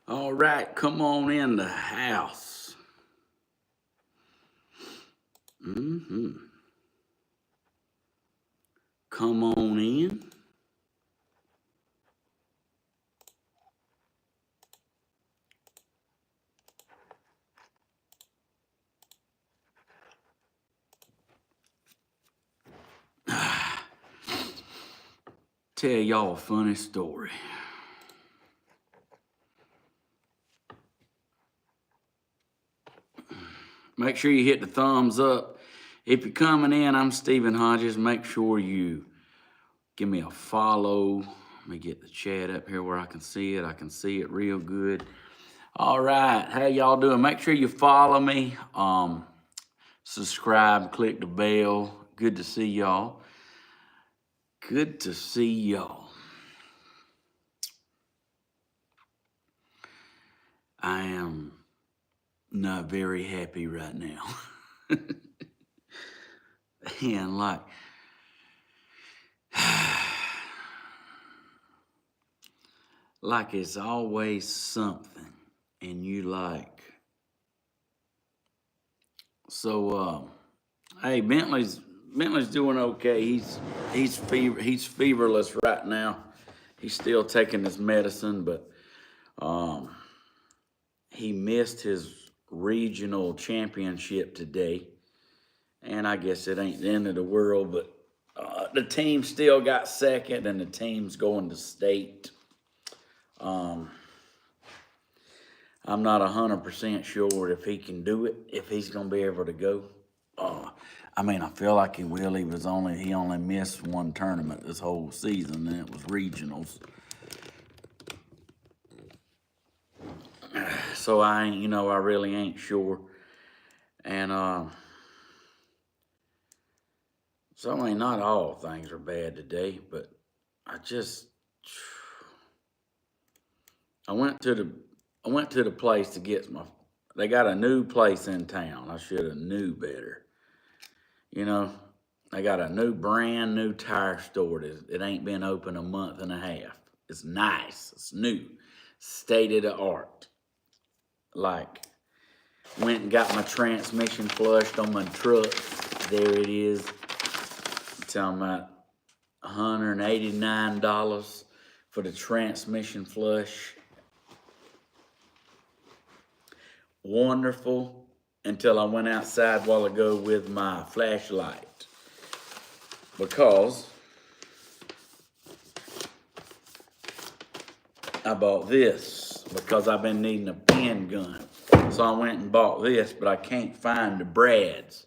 All right, come on in the house. Come on in. Tell y'all a funny story. Make sure you hit the thumbs up. If you're coming in, I'm Stephen Hodges. Make sure you give me a follow. Let me get the chat up here where I can see it. I can see it real good. All right, how y'all doing? Make sure you follow me. Subscribe, click the bell. Good to see y'all. Good to see y'all. I am not very happy right now. And like it's always something, and you like. So, hey, Bentley's doing okay. He's feverless right now. He's still taking his medicine, but he missed his regional championship today. And I guess it ain't the end of the world, but the team still got second, and the team's going to state. I'm not 100% sure if he can do it, if he's going to be able to go. I mean, I feel like he will. He only missed one tournament this whole season, and it was regionals. So I really ain't sure. And so I mean, not all things are bad today, but I went to the place to get they got a new place in town. I should have knew better. They got a brand new tire store. It ain't been open a month and a half. It's nice. It's new. State of the art. Like, went and got my transmission flushed on my truck. There it is. I'm talking about $189 for the transmission flush. Wonderful, until I went outside a while ago with my flashlight, because I bought this because I've been needing a pen gun. So I went and bought this, but I can't find the brads.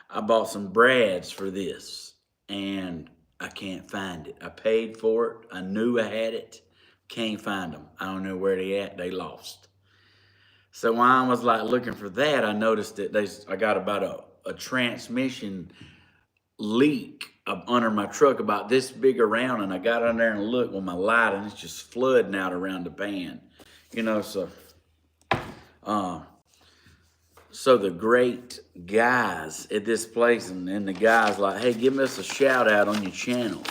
I bought some brads for this, and I can't find it. I paid for it. I knew I had it. Can't find them. I don't know where they at. They lost. So when I was like looking for that, I noticed that I got about a transmission leak under my truck about this big around, and I got on there and looked with my light, and it's just flooding out around the pan, so the great guys at this place, and the guys like, hey, give us a shout out on your channel.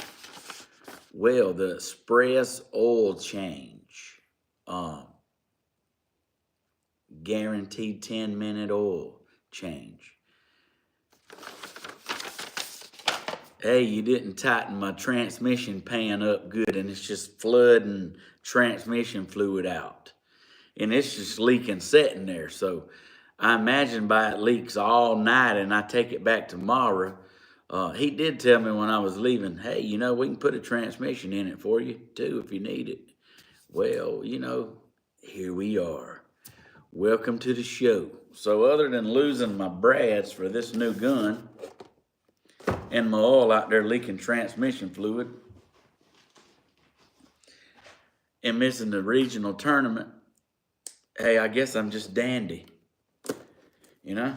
Well, the express oil change, guaranteed 10-minute oil change. Hey, you didn't tighten my transmission pan up good, and it's just flooding transmission fluid out. And it's just leaking sitting there. So I imagine by it leaks all night and I take it back tomorrow. He did tell me when I was leaving, hey, we can put a transmission in it for you too if you need it. Well, here we are. Welcome to the show. So other than losing my brads for this new gun, and my oil out there leaking transmission fluid, and missing the regional tournament, hey, I guess I'm just dandy. I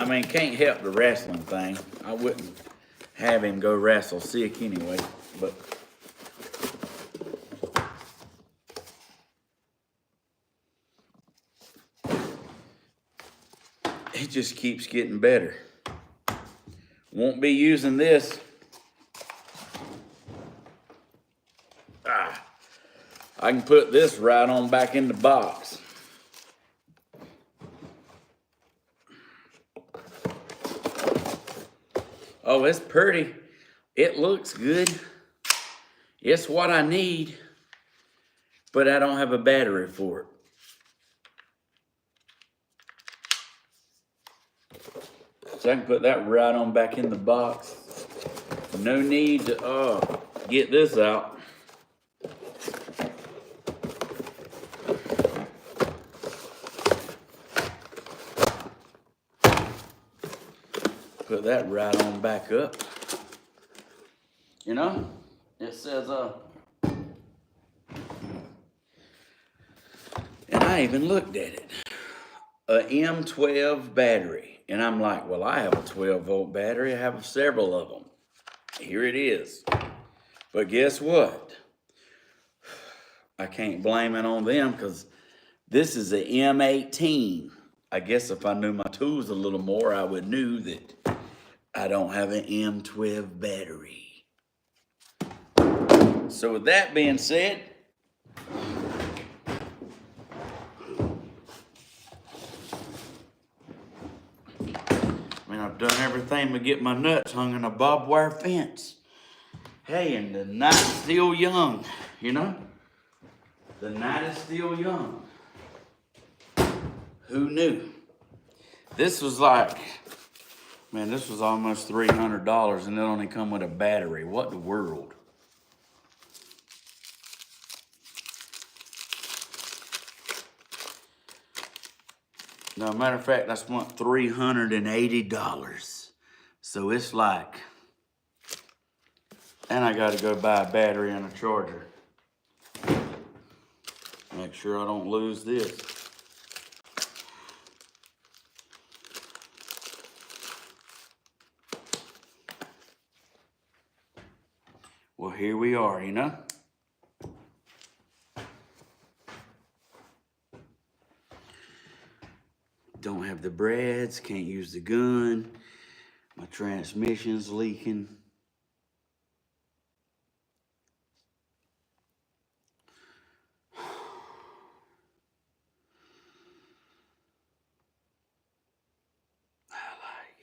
mean, can't help the wrestling thing. I wouldn't have him go wrestle sick anyway, but it just keeps getting better. Won't be using this I can put this right on back in the box. Oh, it's pretty. It looks good. It's what I need, but I don't have a battery for it. So I can put that right on back in the box. No need to get this out. Put that right on back up. You know, it says, and I even looked at it, a M12 battery. And I'm like, well, I have a 12-volt battery. I have several of them. Here it is. But guess what? I can't blame it on them because this is a M18. I guess if I knew my tools a little more, I would know that I don't have an M12 battery. So with that being said, I've done everything but get my nuts hung in a barbed wire fence. Hey, and the night's still young, you know? The night is still young. Who knew? This was like, man, this was almost $300 and it only come with a battery. What the world? No, matter of fact, that's what, $380. So it's like, and I gotta go buy a battery and a charger. Make sure I don't lose this. Well, here we are, you know? Don't have the brads, can't use the gun. My transmission's leaking.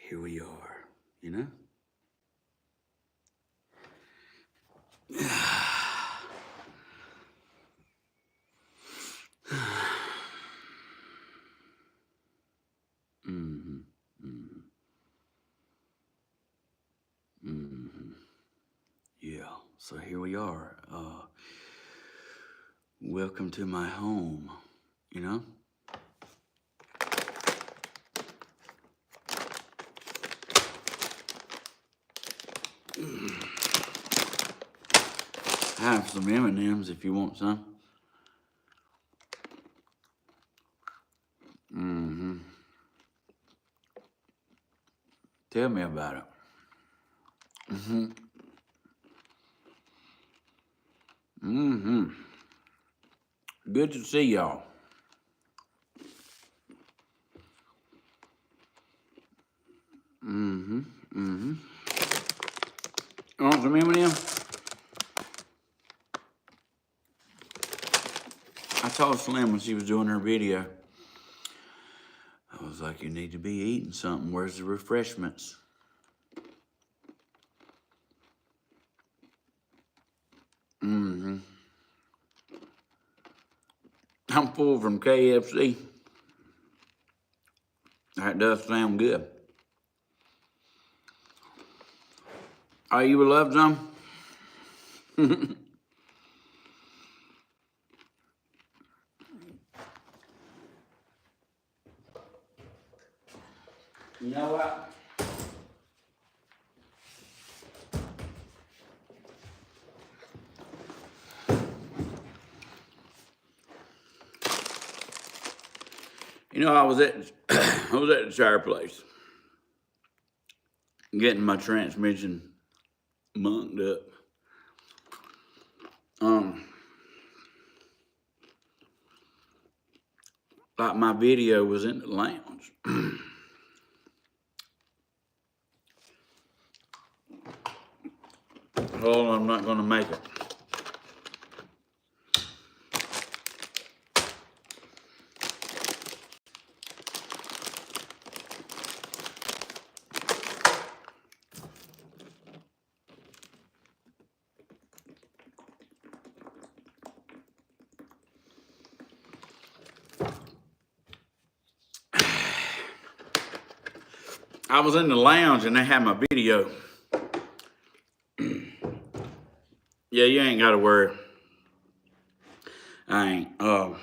Here we are, you know? Yeah, so here we are. Welcome to my home, you know? I have some M&Ms if you want some. Tell me about it. Good to see y'all. You want some M&M? I told Slim when she was doing her video, I was like, you need to be eating something. Where's the refreshments? I'm full from KFC. That does sound good. Oh, you would love some? You know what? You know, I was at the tire place getting my transmission munked up. Like my video was in the lounge. Hold on, I'm not gonna make it. I was in the lounge and they had my video. Yeah, you ain't got to worry. I ain't. I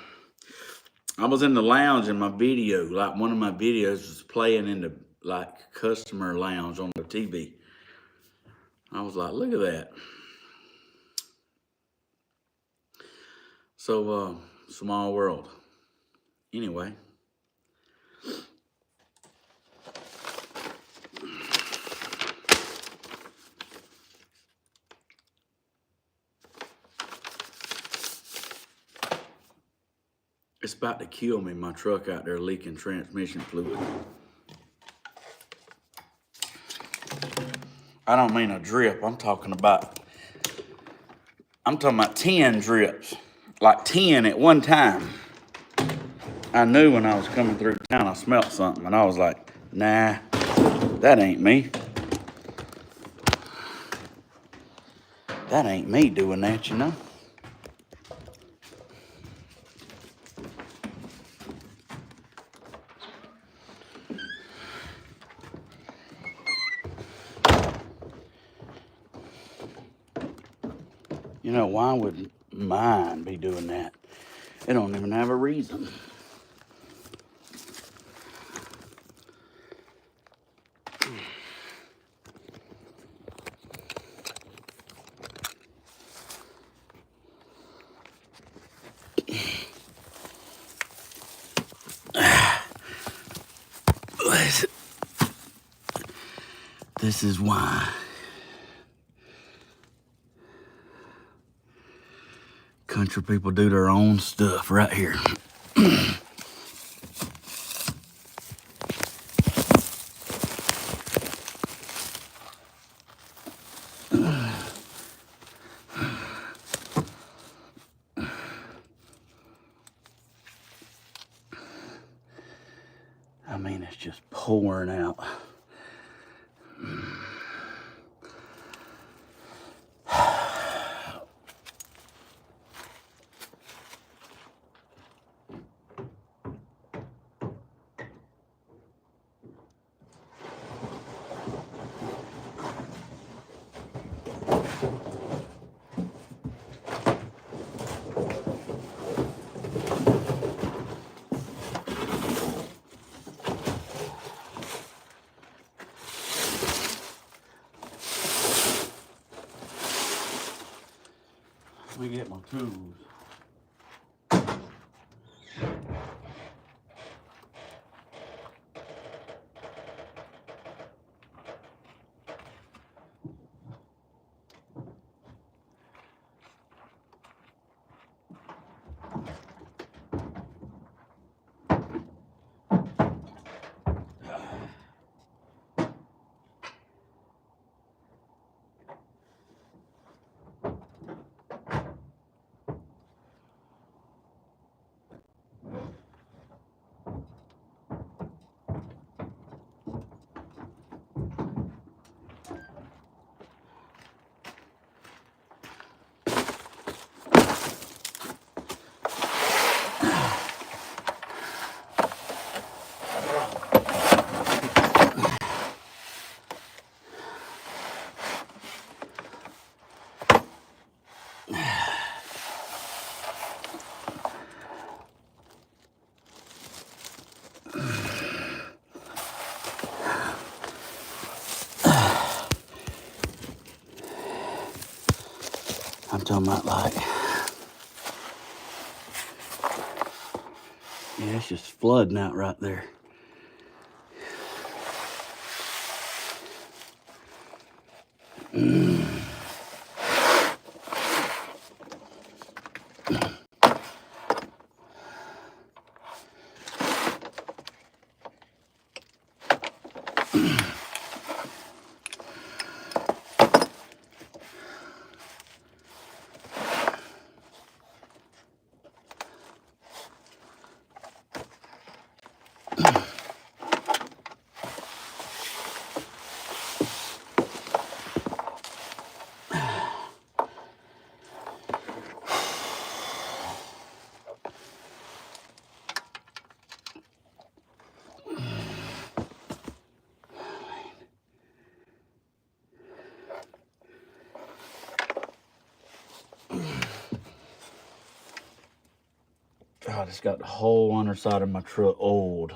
was in the lounge and my video, like one of my videos was playing in the like customer lounge on the TV. I was like, look at that. So, small world. Anyway. It's about to kill me, my truck out there leaking transmission fluid. I don't mean a drip, I'm talking about 10 drips. Like 10 at one time. I knew when I was coming through town, I smelled something, and I was like, nah, that ain't me. That ain't me doing that, you know? You know, why would mine be doing that? It don't even have a reason. This is why country people do their own stuff right here. I mean, it's just pouring out. Let me get my tools. I'm talking about like, yeah, it's just flooding out right there. God, it's got the whole underside of my truck oiled.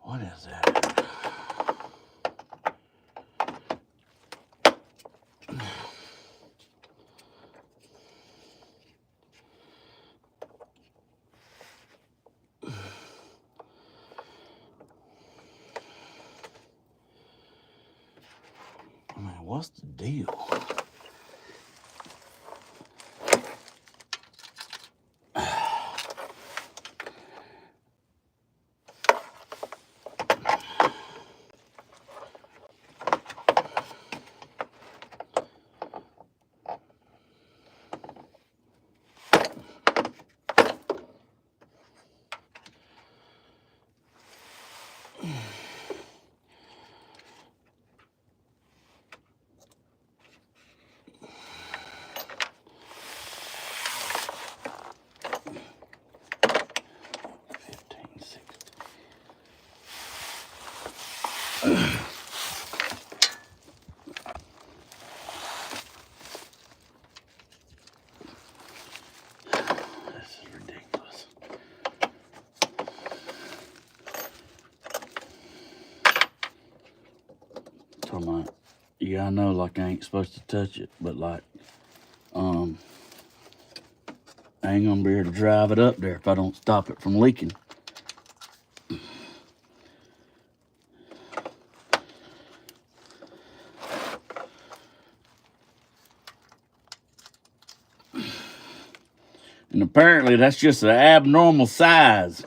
What is that? I mean, what's the deal? Talking about, yeah, I know, like, I ain't supposed to touch it, but, like, I ain't gonna be able to drive it up there if I don't stop it from leaking. And apparently that's just an abnormal size.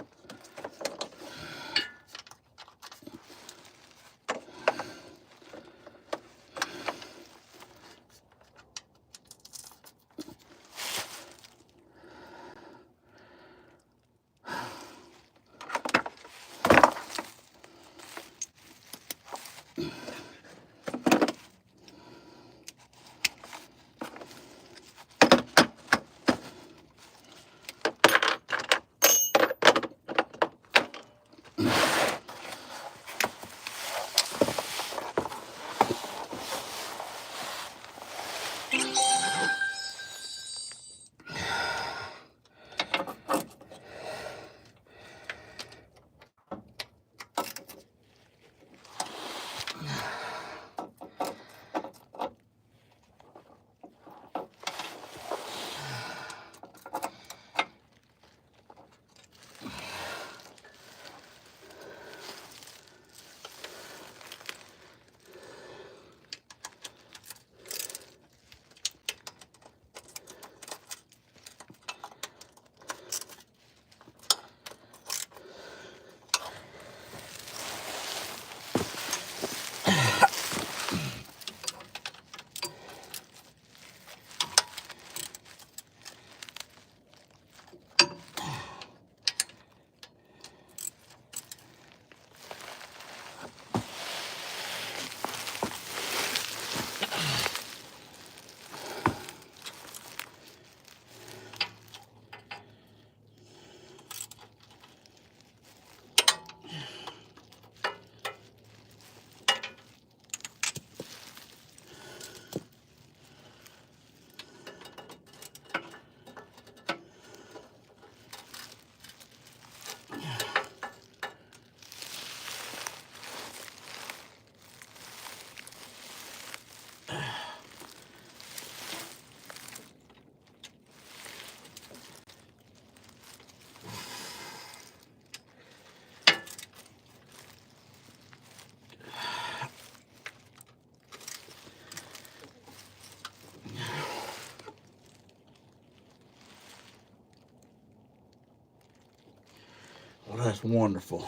Well, that's wonderful.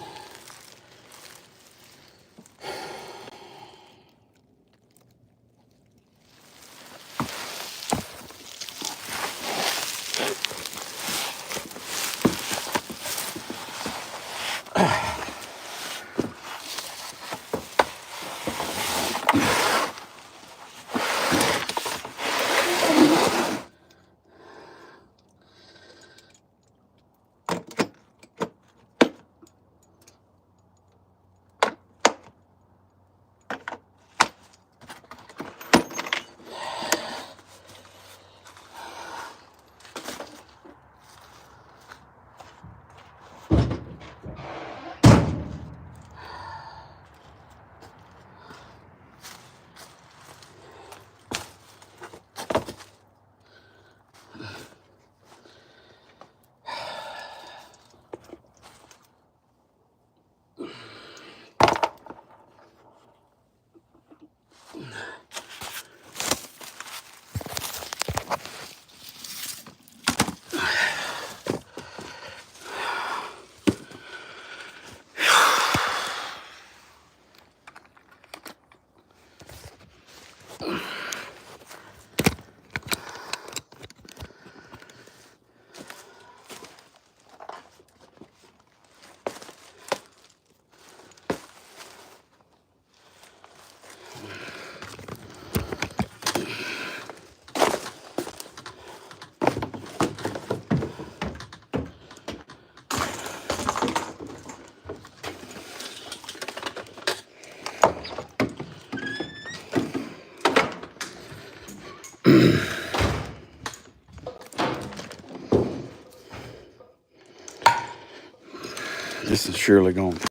This is surely going to...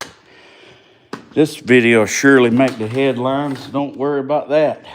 This video will surely make the headlines. Don't worry about that.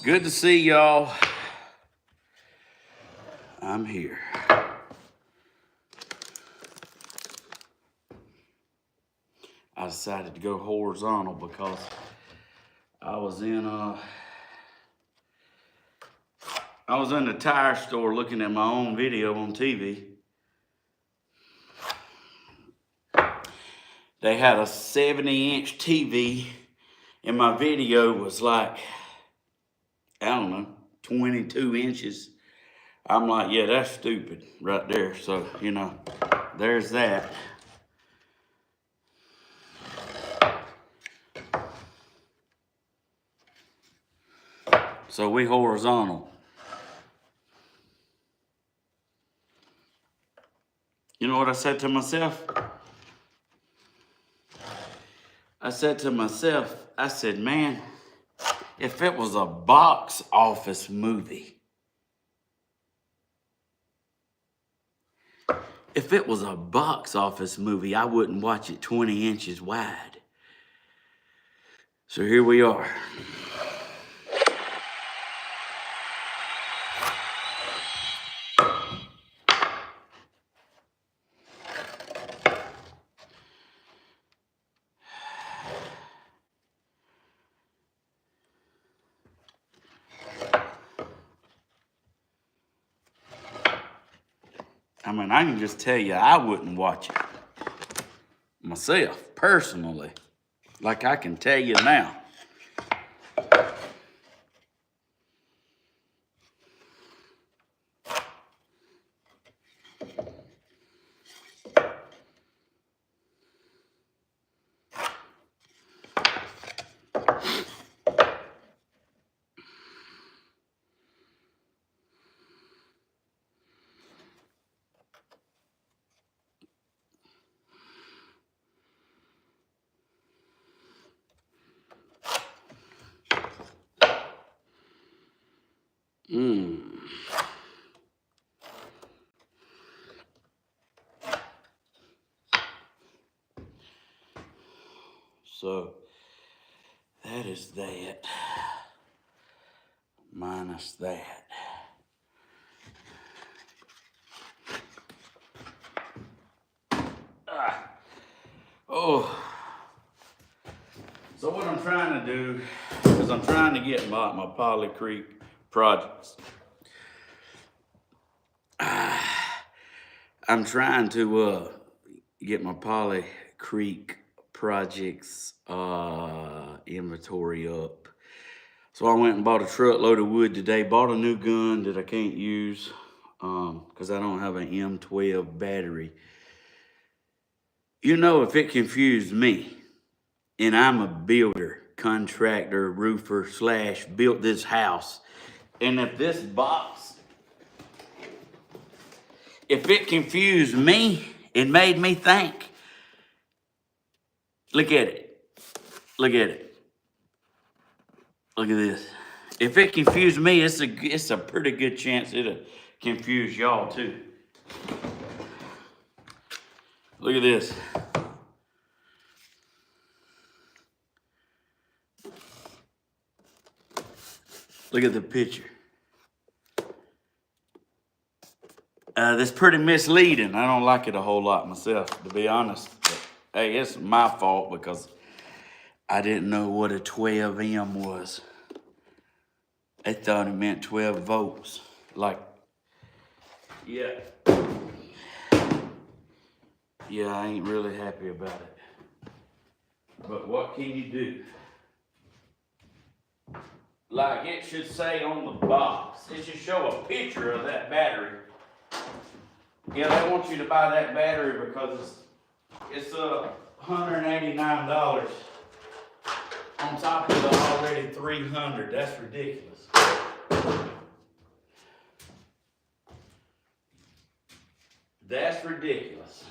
Good to see y'all. I'm here. I decided to go horizontal because I was in the tire store looking at my own video on TV. They had a 70-inch TV and my video was like, I don't know, 22 inches. I'm like, yeah, that's stupid right there. So, you know, there's that. So we horizontal. You know what I said to myself? I said, man, if it was a box office movie, I wouldn't watch it 20 inches wide. So here we are. I mean, I can just tell you, I wouldn't watch it myself, personally. Like I can tell you now. So that is that. Minus that. Oh. So what I'm trying to do is I'm trying to get my Polly Creek projects. I'm trying to get my Polly Creek projects inventory up. So I went and bought a truckload of wood today, bought a new gun that I can't use because I don't have an M12 battery. You know, if it confused me, and I'm a builder, contractor, roofer, / built this house, and if this box, if it confused me, it made me think. Look at it. Look at it. Look at this. If it confused me, it's a pretty good chance it'll confuse y'all too. Look at this. Look at the picture. That's pretty misleading. I don't like it a whole lot myself, to be honest. But, hey, it's my fault because I didn't know what a 12M was. They thought it meant 12 volts. Like, yeah. Yeah, I ain't really happy about it. But what can you do? Like it should say on the box, it should show a picture of that battery. Yeah, they want you to buy that battery because it's $189 on top of the already $300. That's ridiculous. That's ridiculous.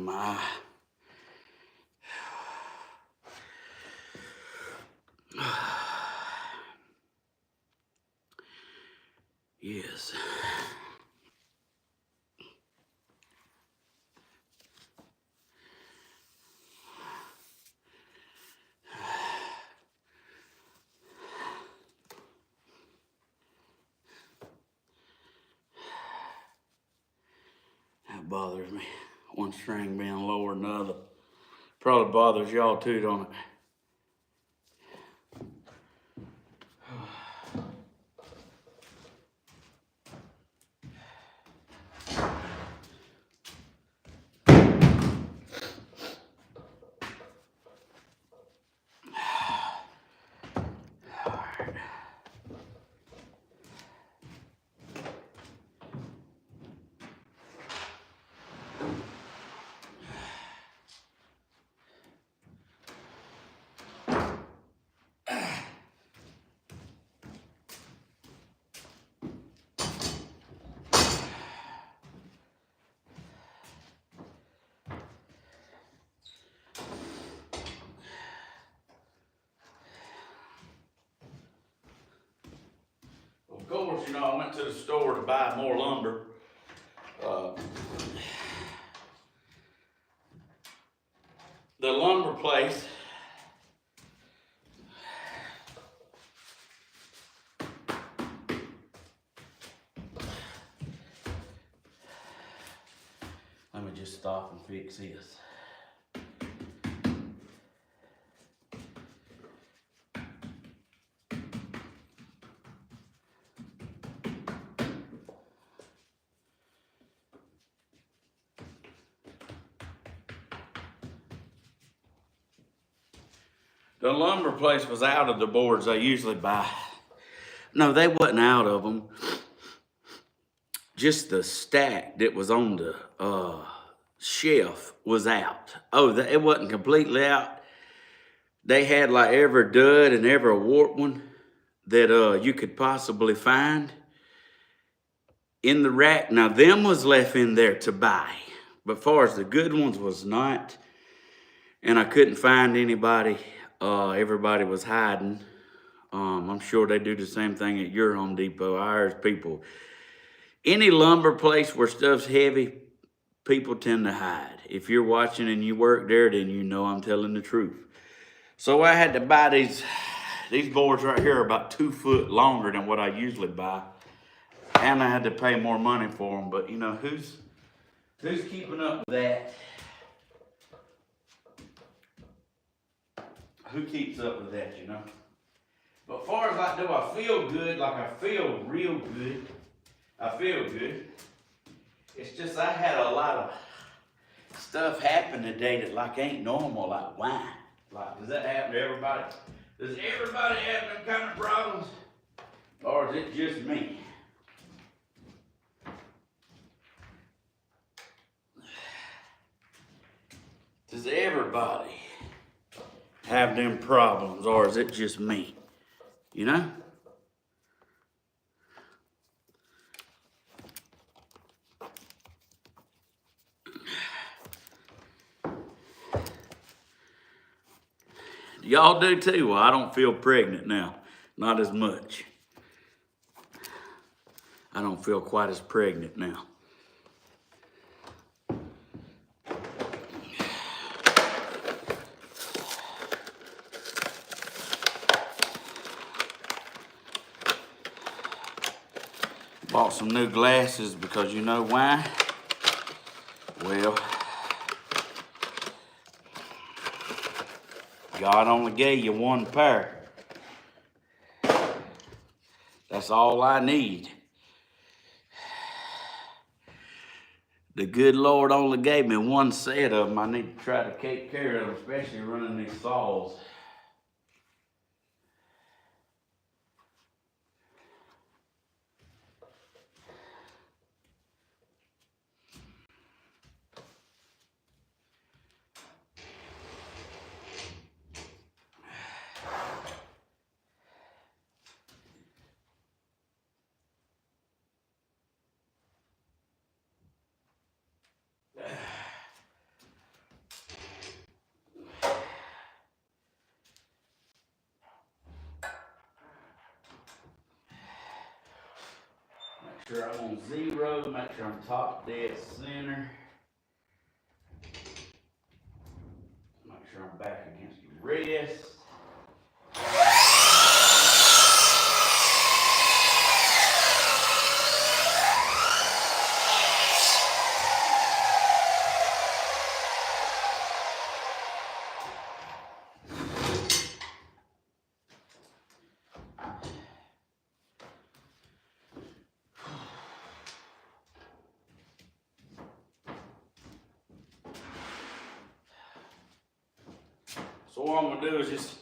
my eye. Yes. That bothers me. One string being lower than the other. Probably bothers y'all too, don't it? Of course, I went to the store to buy more lumber. The lumber place let me just stop and fix this. The lumber place was out of the boards I usually buy. No, they wasn't out of them. Just the stack that was on the shelf was out. Oh, it wasn't completely out. They had like every dud and every warped one that you could possibly find in the rack. Now, them was left in there to buy. But far as the good ones was not. And I couldn't find anybody. Everybody was hiding. I'm sure they do the same thing at your Home Depot. I urge people, any lumber place where stuff's heavy, people tend to hide. If you're watching and you work there, then you know I'm telling the truth. So I had to buy these boards right here are about 2 foot longer than what I usually buy. And I had to pay more money for them. But who's keeping up with that? Who keeps up with that, But as far as do I feel good, like I feel real good. I feel good. It's just I had a lot of stuff happen today that ain't normal, like wine. Does that happen to everybody? Does everybody have them kind of problems? Or is it just me? Does everybody have them problems, or is it just me? Y'all do too. Well, I don't feel pregnant now. Not as much. I don't feel quite as pregnant now. Bought some new glasses because you know why? Well, God only gave you one pair. That's all I need. The good Lord only gave me one set of them. I need to try to take care of them, especially running these saws. sure I'm on 0, make sure I'm top dead center. Make sure I'm back against the wrist. So what I'm gonna do is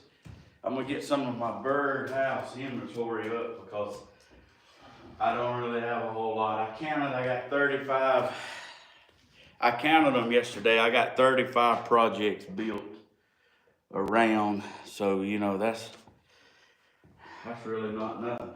I'm gonna get some of my Birdhouse inventory up because I don't really have a whole lot. I got 35. I counted them yesterday. I got 35 projects built around. So, you know, that's really not nothing.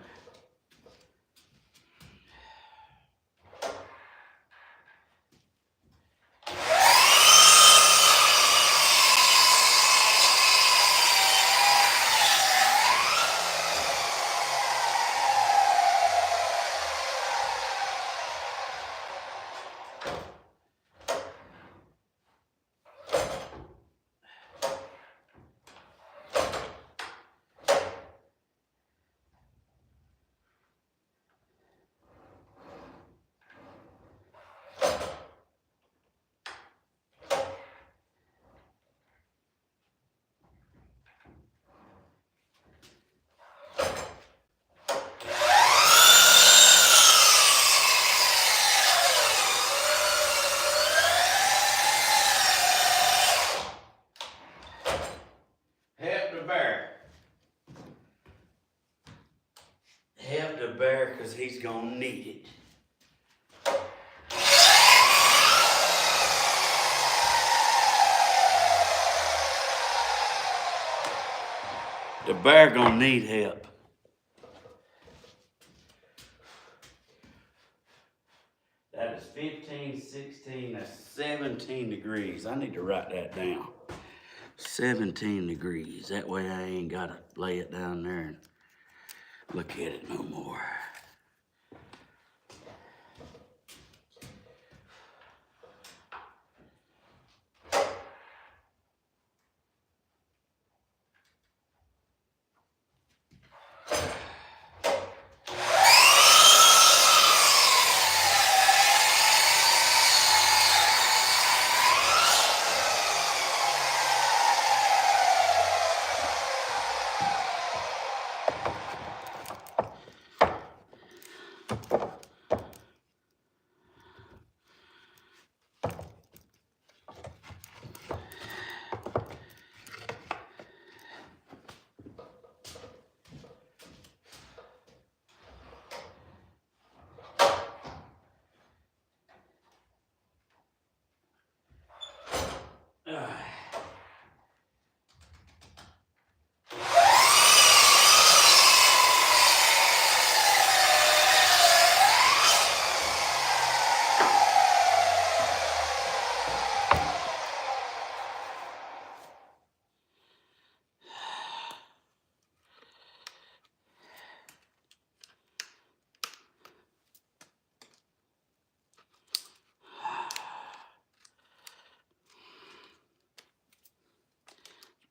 Help the bear because he's gonna need it. The bear gonna need help. That is 15, 16, that's 17 degrees. I need to write that down. 17 degrees. That way I ain't gotta lay it down there and look at it no more.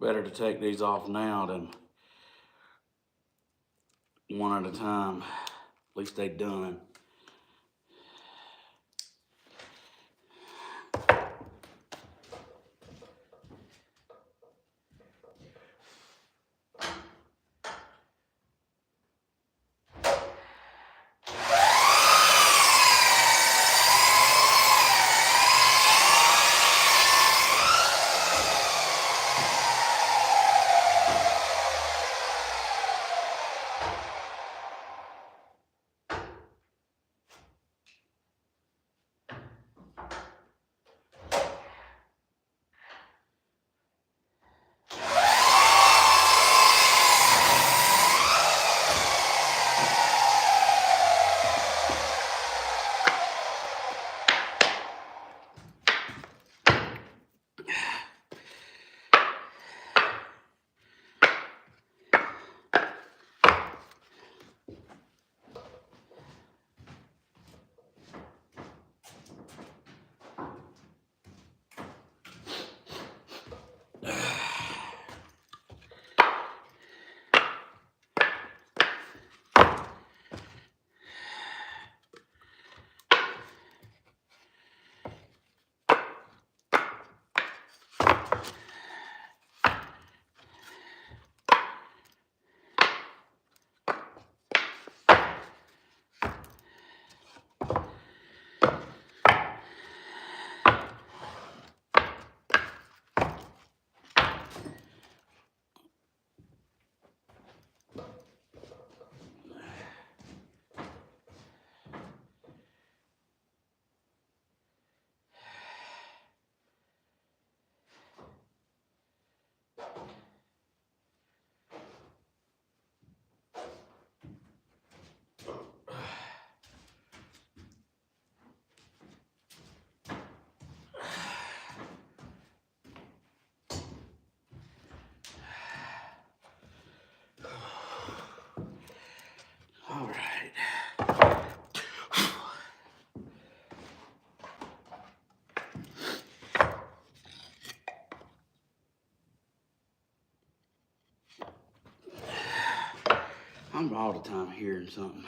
Better to take these off now than one at a time. At least they done. I'm all the time hearing something.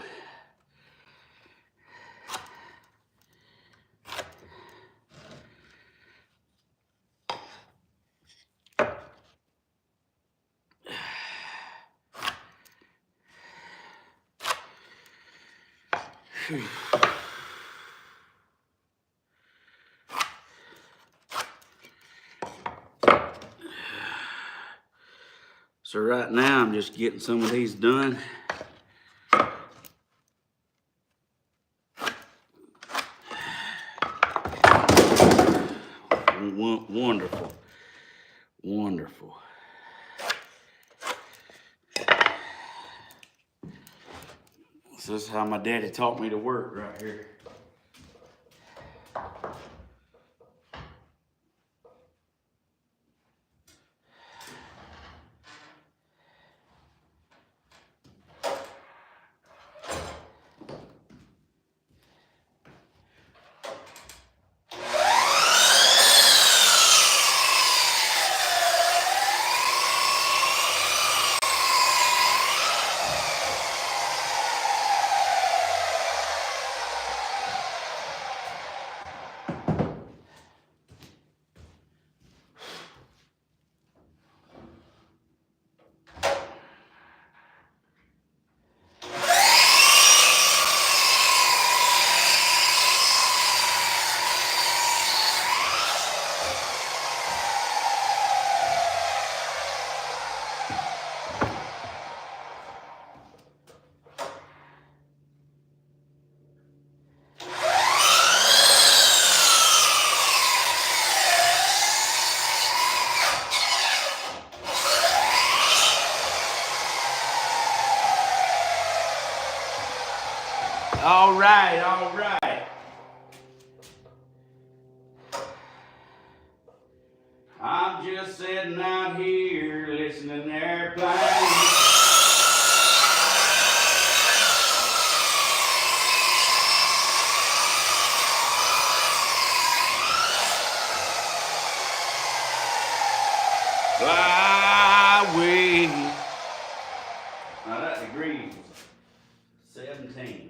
So right now I'm just getting some of these done. Wonderful, wonderful. This is how my daddy taught me to work right here. All right, all right. I'm just sitting out here listening to airplanes. Fly away. Now that degrees 17.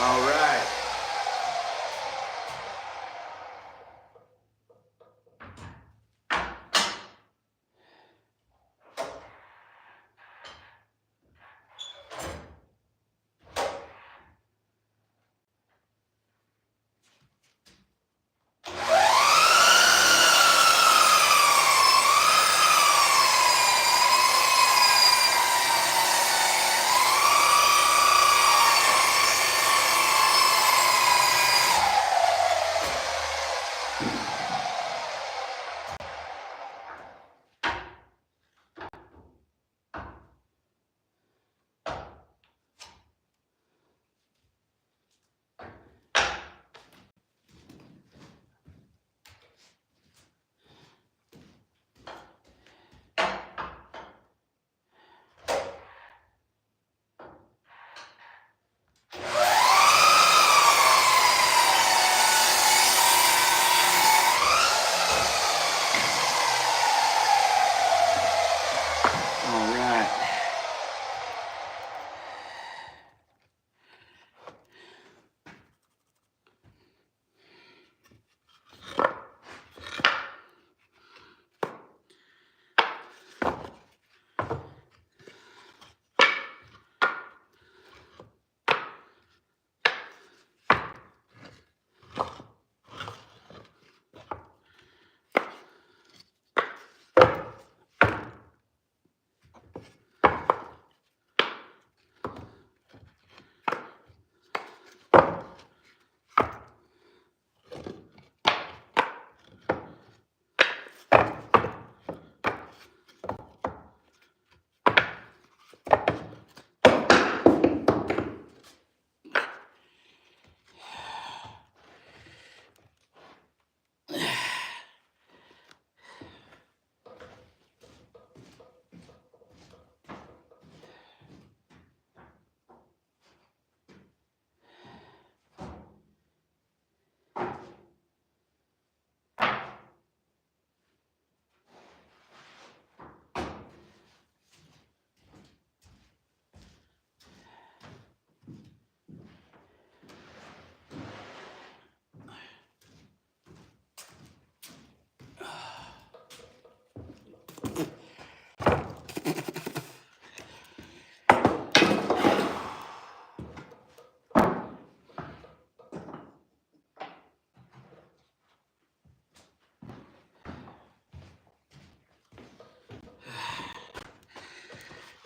All right.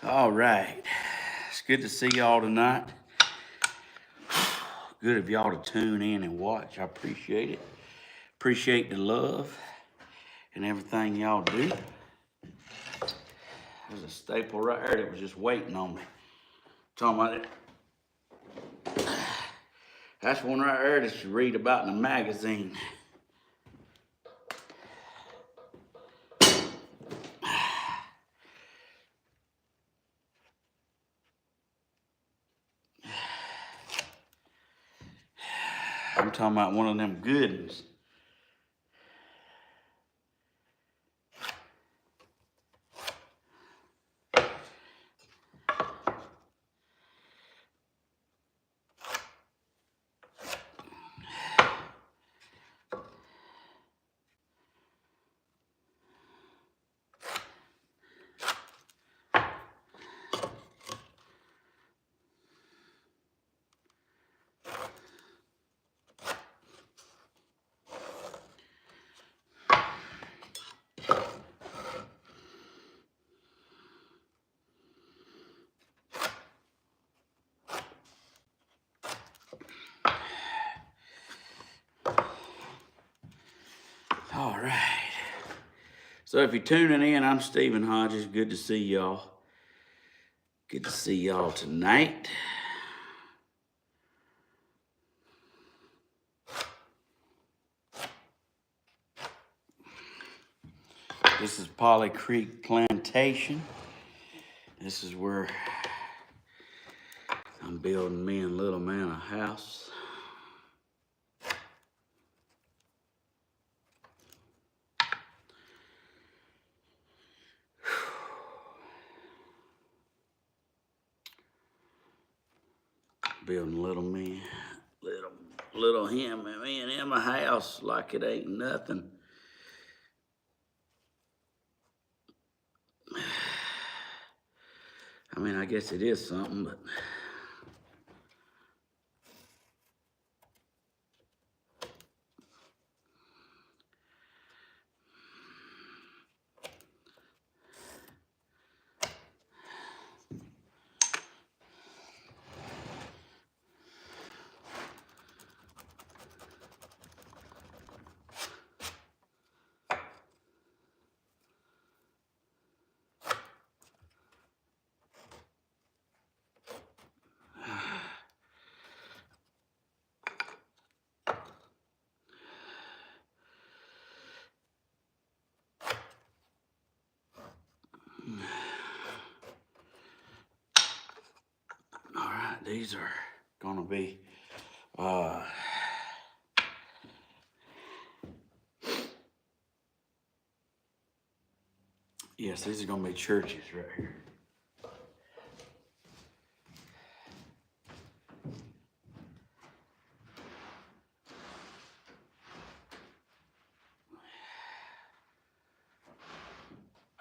All right. It's good to see y'all tonight. Good of y'all to tune in and watch. I appreciate it. Appreciate the love and everything y'all do. There's a staple right there that was just waiting on me. Talking about it. That's one right there that you read about in a magazine. I'm talking about one of them good ones. All right. So if you're tuning in, I'm Stephen Hodges. Good to see y'all. Good to see y'all tonight. This is Polly Creek Plantation. This is where I'm building me and little man a house. Building little me, little him and me and him a house like it ain't nothing. I mean, I guess it is something, but all right, these are gonna be, yes, these are gonna be churches right here.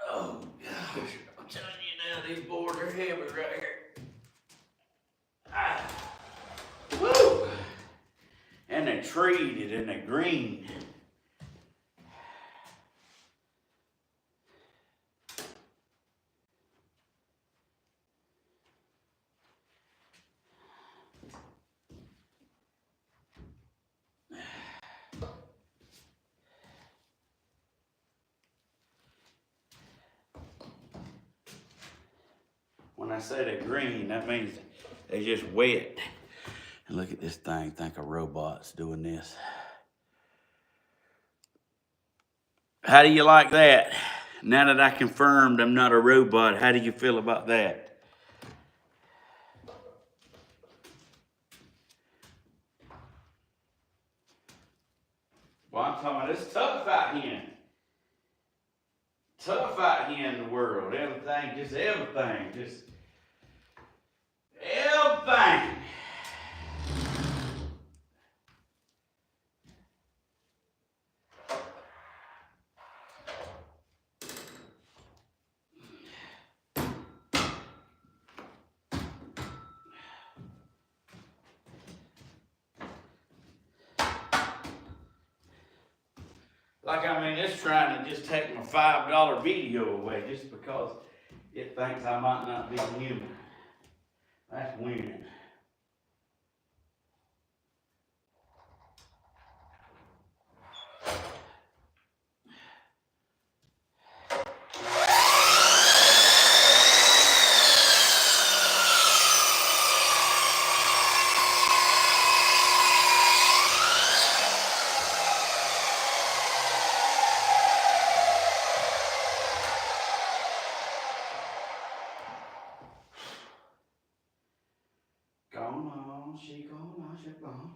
Oh gosh, I'm telling you now, these boards are heavy right here. Ah. Woo! And they're treated and they're green. When I say they're green, that means they're just wet. And look at this thing, think a robot's doing this. How do you like that? Now that I confirmed I'm not a robot, how do you feel about that? Well, I'm talking about it's tough out here. Tough out here in the world. Everything, just everything. Just everything. Like, I mean, it's trying to just take my $5 video away just because It thinks I might not be human. That's winning. Gone on, she gone, she gone.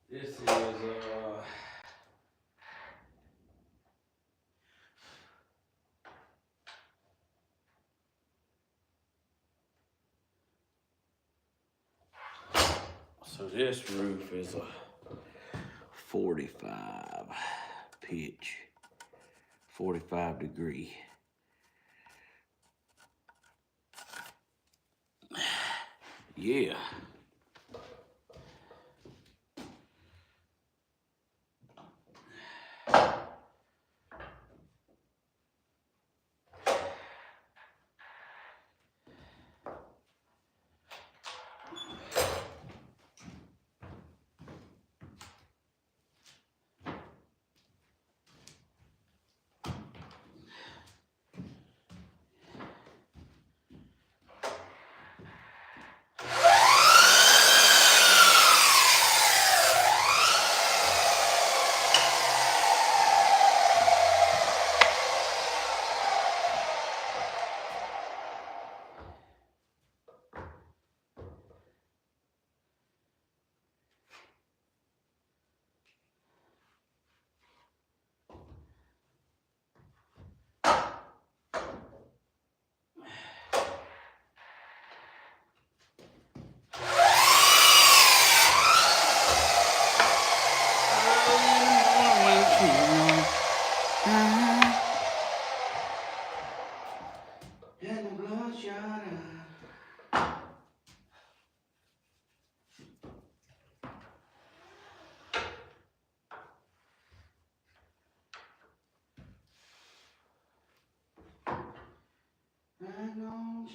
This is so this roof is a 45 pitch, 45 degree. Yeah.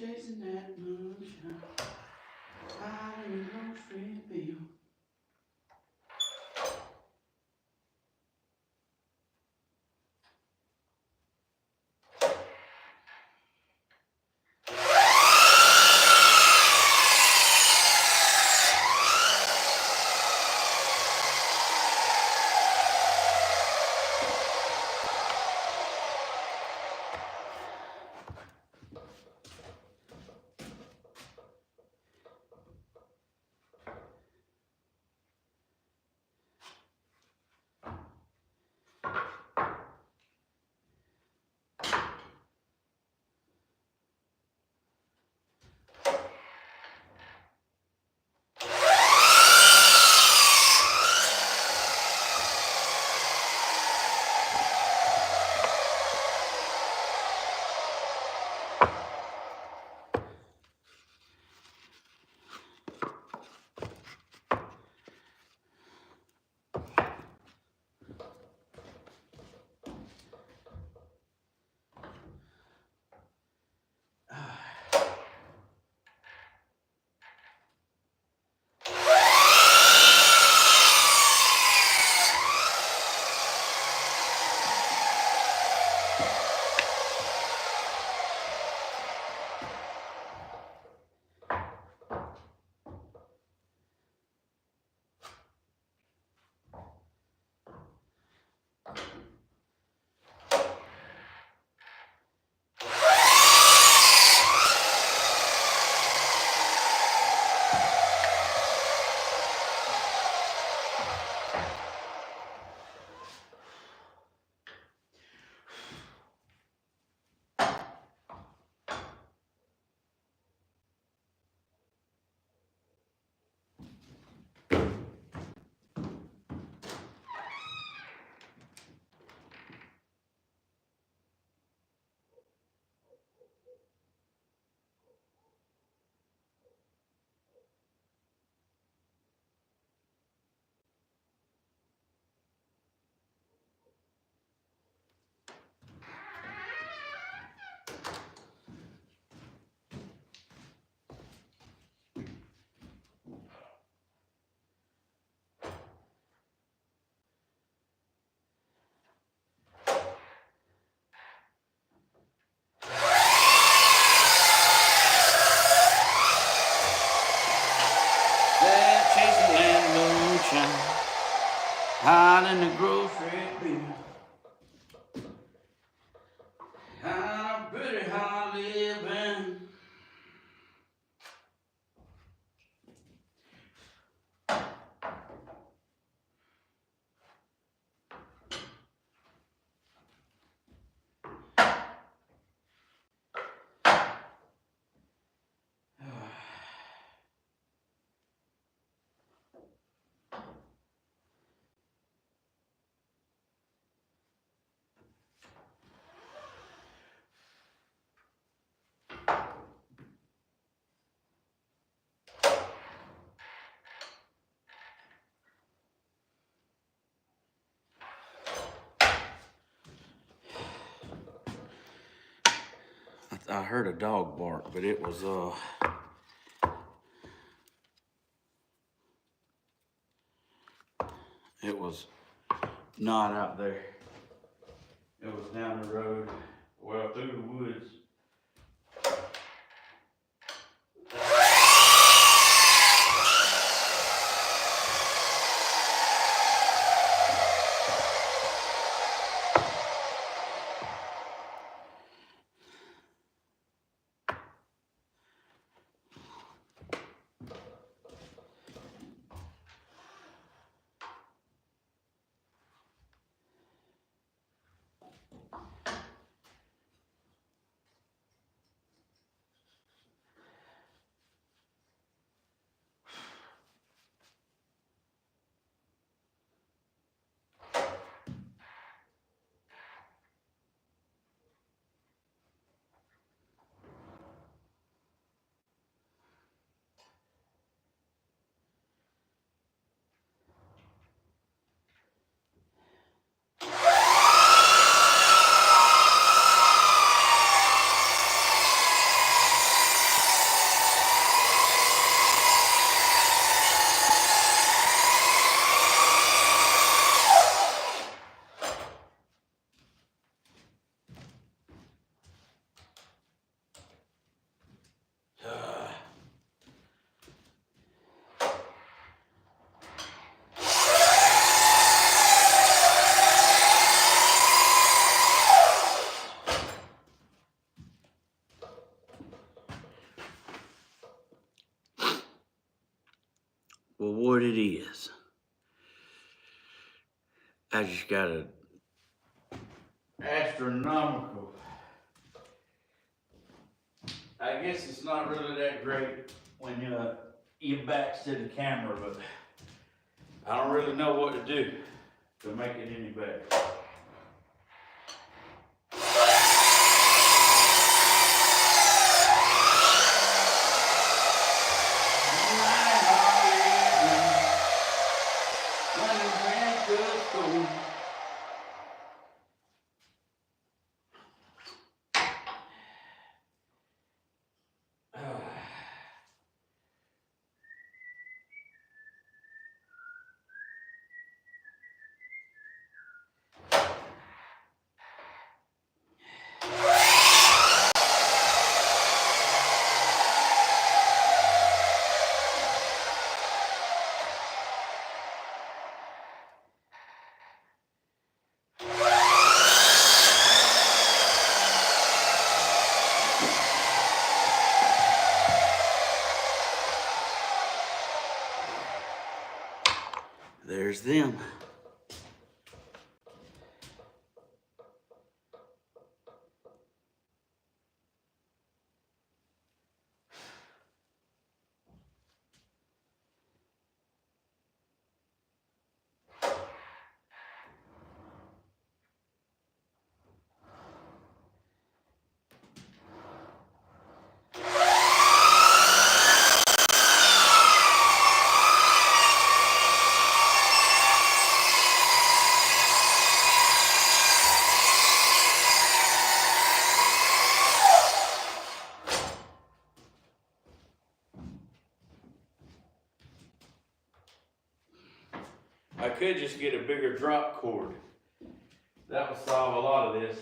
chasing that moonshine, hiding in grocery bill. Chasing that moonshine, hiding the grocery bill. I'm pretty hard living. I heard a dog bark, but it was not out there. It was down the road, well, through the woods. I just got a astronomical. I guess it's not really that great when your back's to the camera, but I don't really know what to do to make it any better. There's them. I could just get a bigger drop cord. That would solve a lot of this.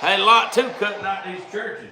Hey, lot two cutting out these churches.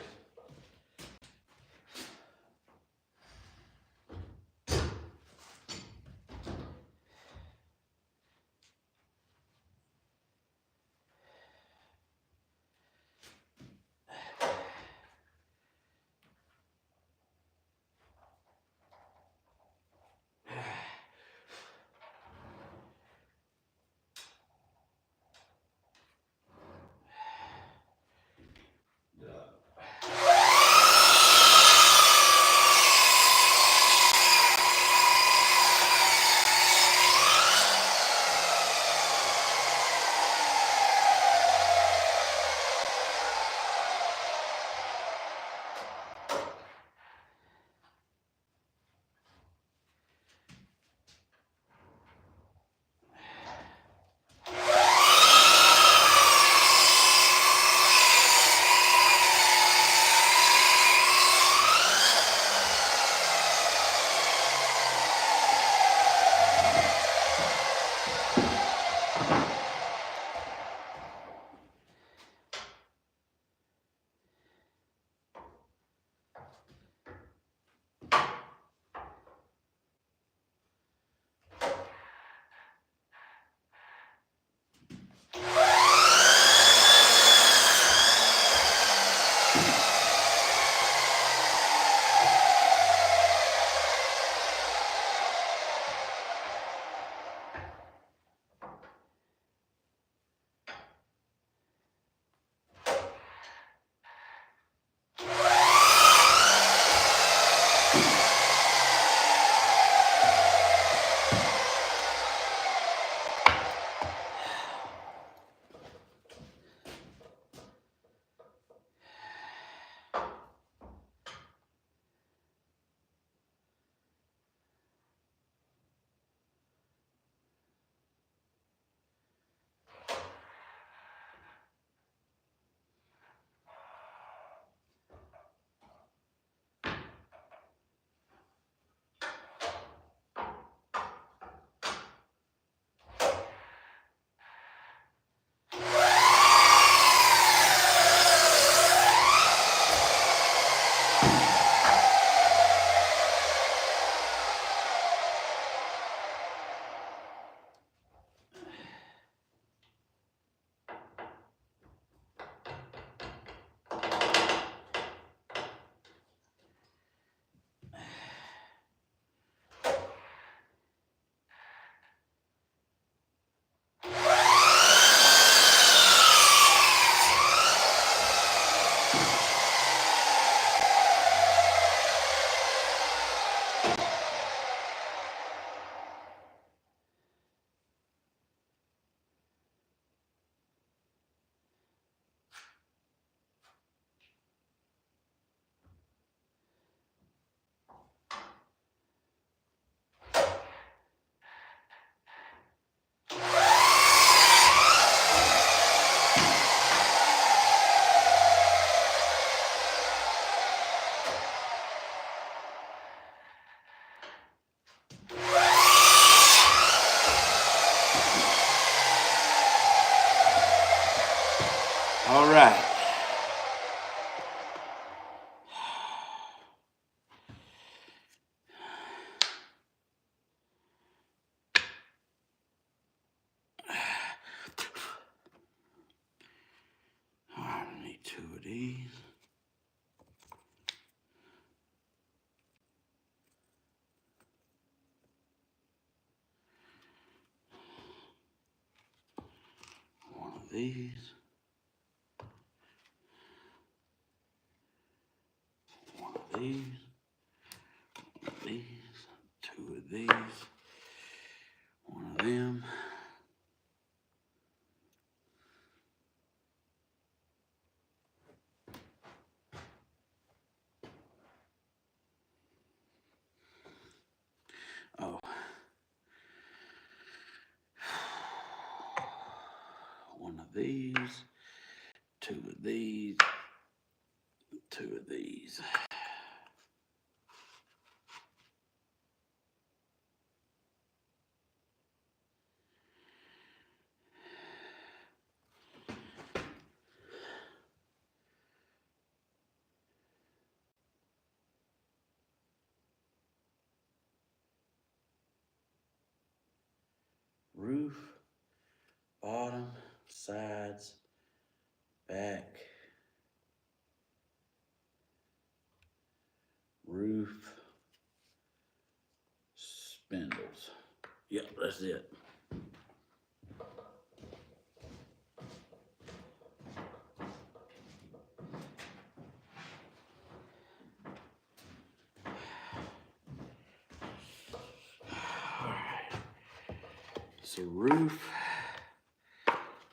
All right. All right, I need 2 of these. One of these. One of these. One of these. 2 of these. One of them. Oh. One of these. 2 of these. 2 of these. Roof, bottom, sides, back, roof, spindles. Yep, that's it. All right. So roof,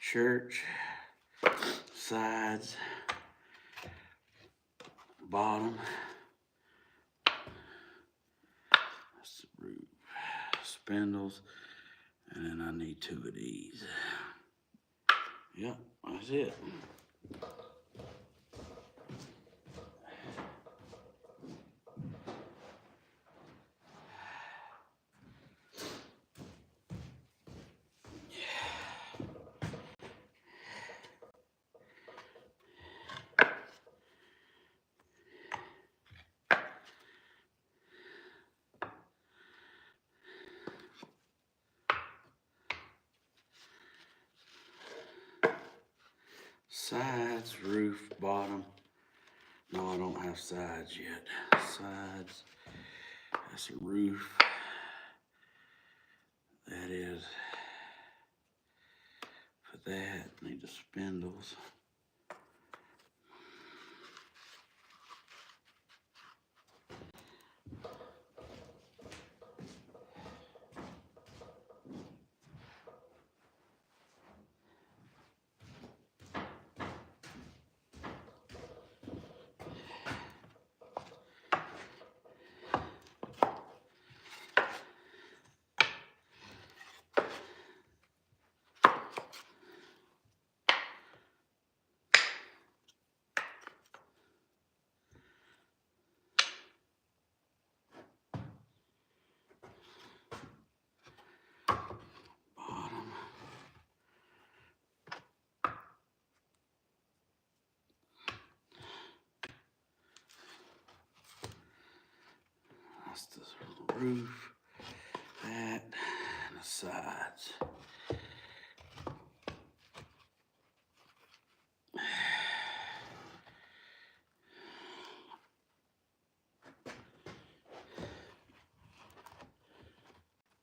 church, sides, bottom. That's the roof, spindles, and then I need 2 of these. Yep, that's it. Sides, roof, bottom. No, I don't have sides yet. Sides, that's a roof. That is for that. Need the spindles. Bottom. That's the roof, that, and the sides.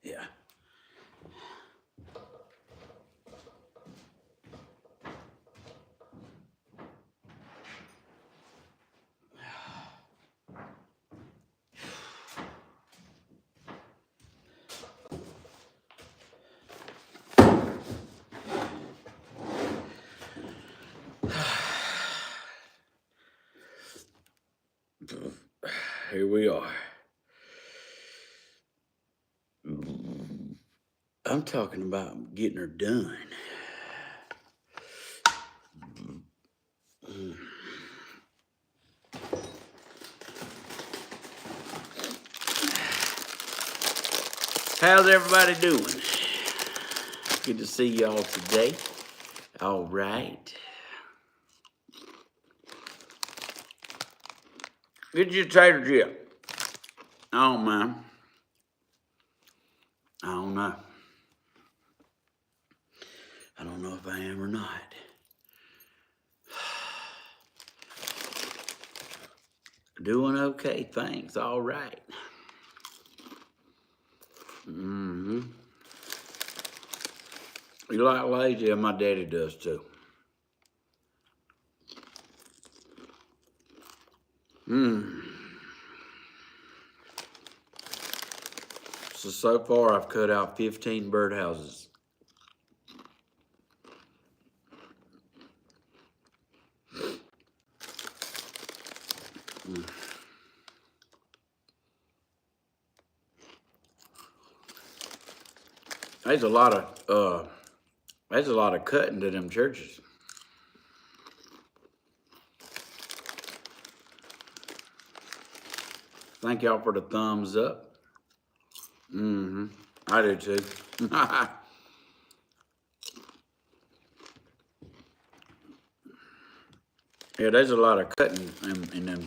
Yeah. Here we are. I'm talking about getting her done. How's everybody doing? Good to see y'all today. All right. Get you a tater chip. I don't mind. I don't know. I don't know if I am or not. Doing okay, thanks. All right. Mm-hmm. You like Lay's? Yeah, my daddy does too. So far I've cut out 15 birdhouses. There's a lot of cutting to them churches. Thank y'all for the thumbs up. I do too. Yeah, there's a lot of cutting in them.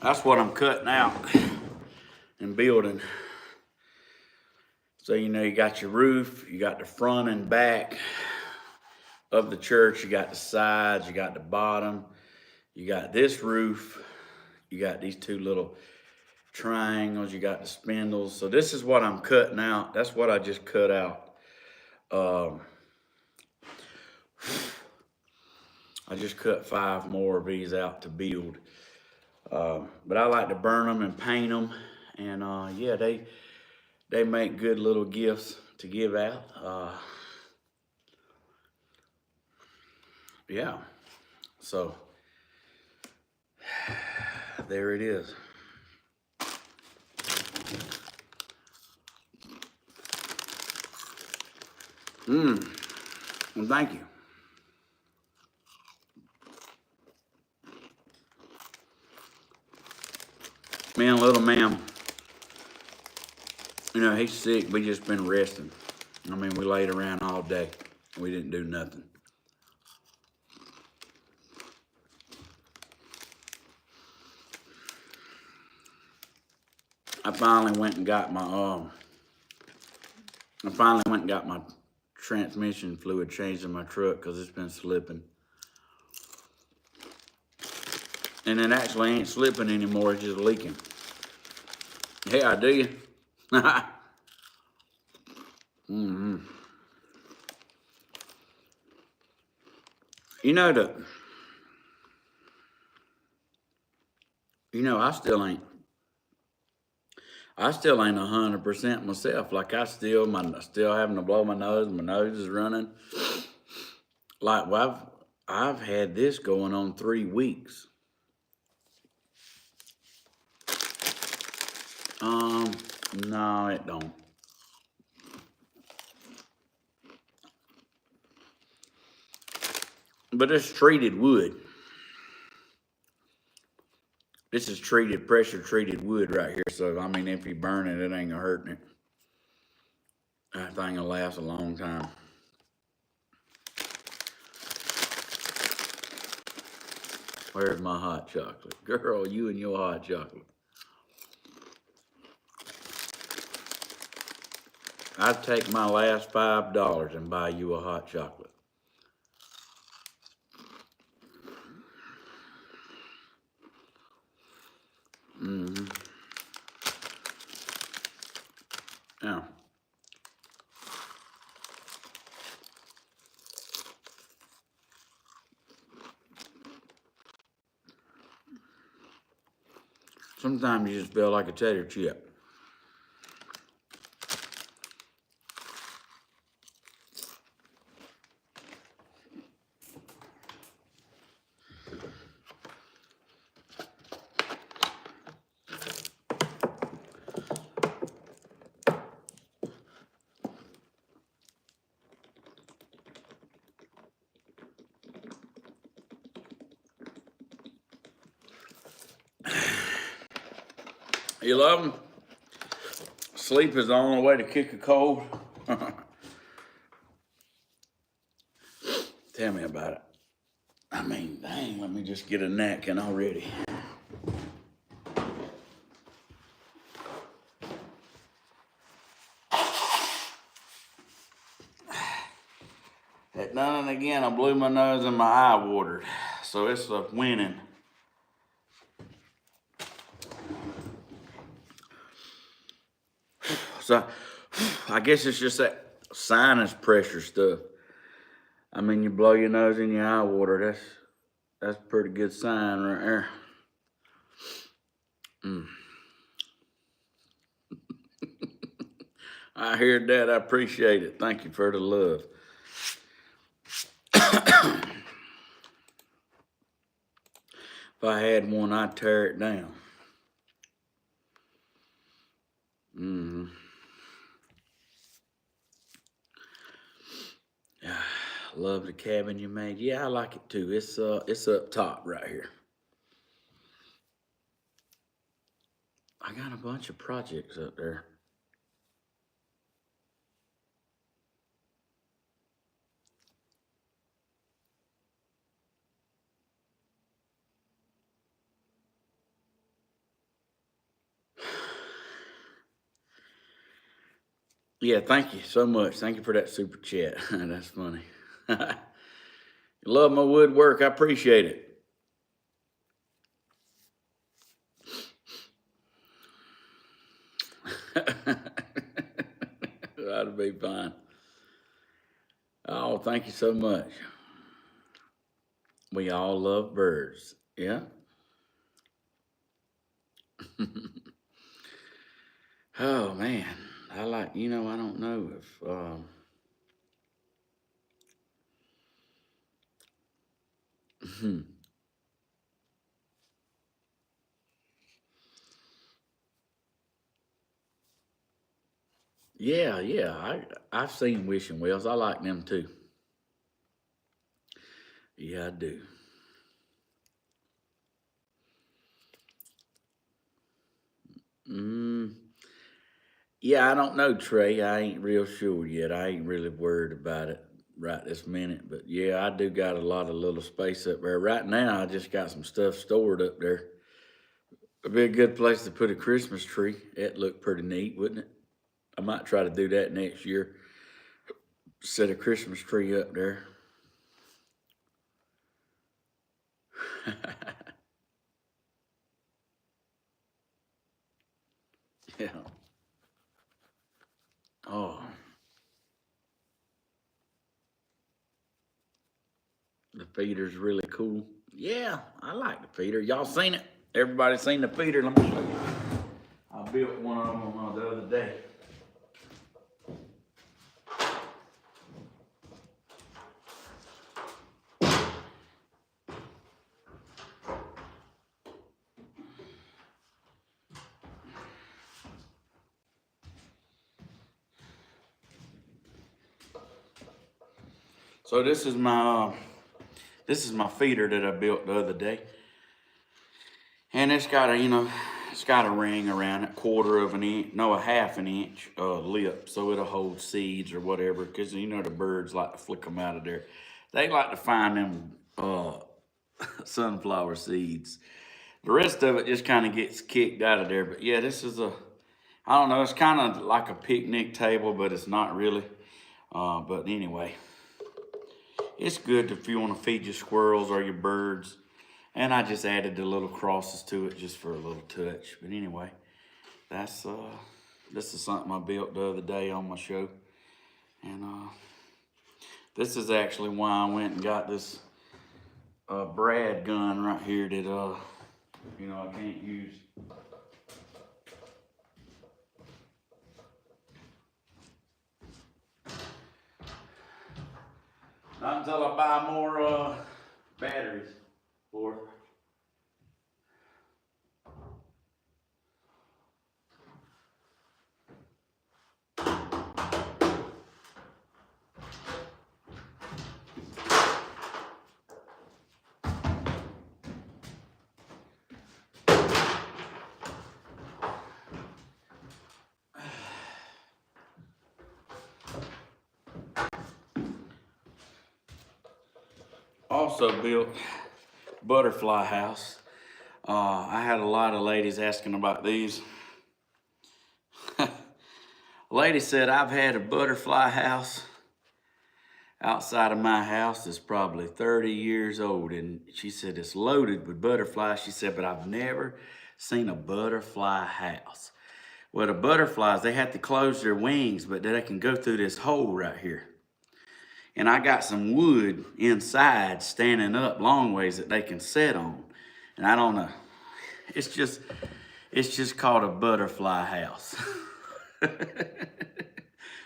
That's what I'm cutting out and building. So, you know, you got your roof, you got the front and back of the church, you got the sides, you got the bottom, you got this roof, you got these two little triangles, you got the spindles. So this is what I'm cutting out. That's what I just cut out. I just cut 5 more of these out to build. But I like to burn them and paint them. And yeah, they make good little gifts to give out. Yeah, so there it is. Well, thank you. Me and little ma'am, you know, he's sick. We just been resting. I mean, we laid around all day. We didn't do nothing. I finally went and got my transmission fluid changed in my truck because it's been slipping. And it actually ain't slipping anymore, it's just leaking. Yeah, I do you? You know, I still ain't 100% myself. Like I still having to blow my nose is running. Like, well, I've had this going on 3 weeks. No, it don't. But it's treated wood. This is pressure treated wood right here. So, I mean, if you burn it, it ain't gonna hurt it. That thing will last a long time. Where's my hot chocolate? Girl, you and your hot chocolate. I'd take my last $5 and buy you a hot chocolate. Yeah. Sometimes you just feel like a tater chip. You love them? Sleep is the only way to kick a cold. Tell me about it. I mean, dang, let me just get a napkin already. At done it again, I blew my nose and my eye watered. So it's a winning. So I guess it's just that sinus pressure stuff. I mean, you blow your nose and your eye water, that's a pretty good sign right there. I heard that. I appreciate it. Thank you for the love. If I had one, I'd tear it down. Love the cabin you made. Yeah, I like it too. It's up top right here. I got a bunch of projects up there. Yeah, thank you so much. Thank you for that super chat. That's funny. You love my woodwork. I appreciate it. That'll be fine. Oh, thank you so much. We all love birds. Yeah. Oh man, I like. I don't know if. Yeah. I've seen wishing wells. I like them too. Yeah, I do. Yeah, I don't know, Trey. I ain't real sure yet. I ain't really worried about it right this minute. But yeah, I do got a lot of little space up there. Right now, I just got some stuff stored up there. It'd be a good place to put a Christmas tree. That'd look pretty neat, wouldn't it? I might try to do that next year. Set a Christmas tree up there. Yeah. Oh. The feeder's really cool. Yeah, I like the feeder. Y'all seen it? Everybody seen the feeder? Let me show you. I built one of them the other day. So this is my feeder that I built the other day, and it's got a ring around it, a half an inch lip, so it'll hold seeds or whatever. Because the birds like to flick them out of there. They like to find them sunflower seeds. The rest of it just kind of gets kicked out of there. But yeah, this is I don't know. It's kind of like a picnic table, but it's not really. But anyway. It's good if you want to feed your squirrels or your birds. And I just added the little crosses to it just for a little touch. But anyway, this is something I built the other day on my show. And this is actually why I went and got this Brad gun right here that I can't use. Not until I buy more batteries for it. also built butterfly house. I had a lot of ladies asking about these. A lady said, I've had a butterfly house outside of my house that's probably 30 years old. And she said, it's loaded with butterflies. She said, but I've never seen a butterfly house. Well, the butterflies, they have to close their wings, but they can go through this hole right here. And I got some wood inside standing up long ways that they can sit on. And I don't know. It's just called a butterfly house.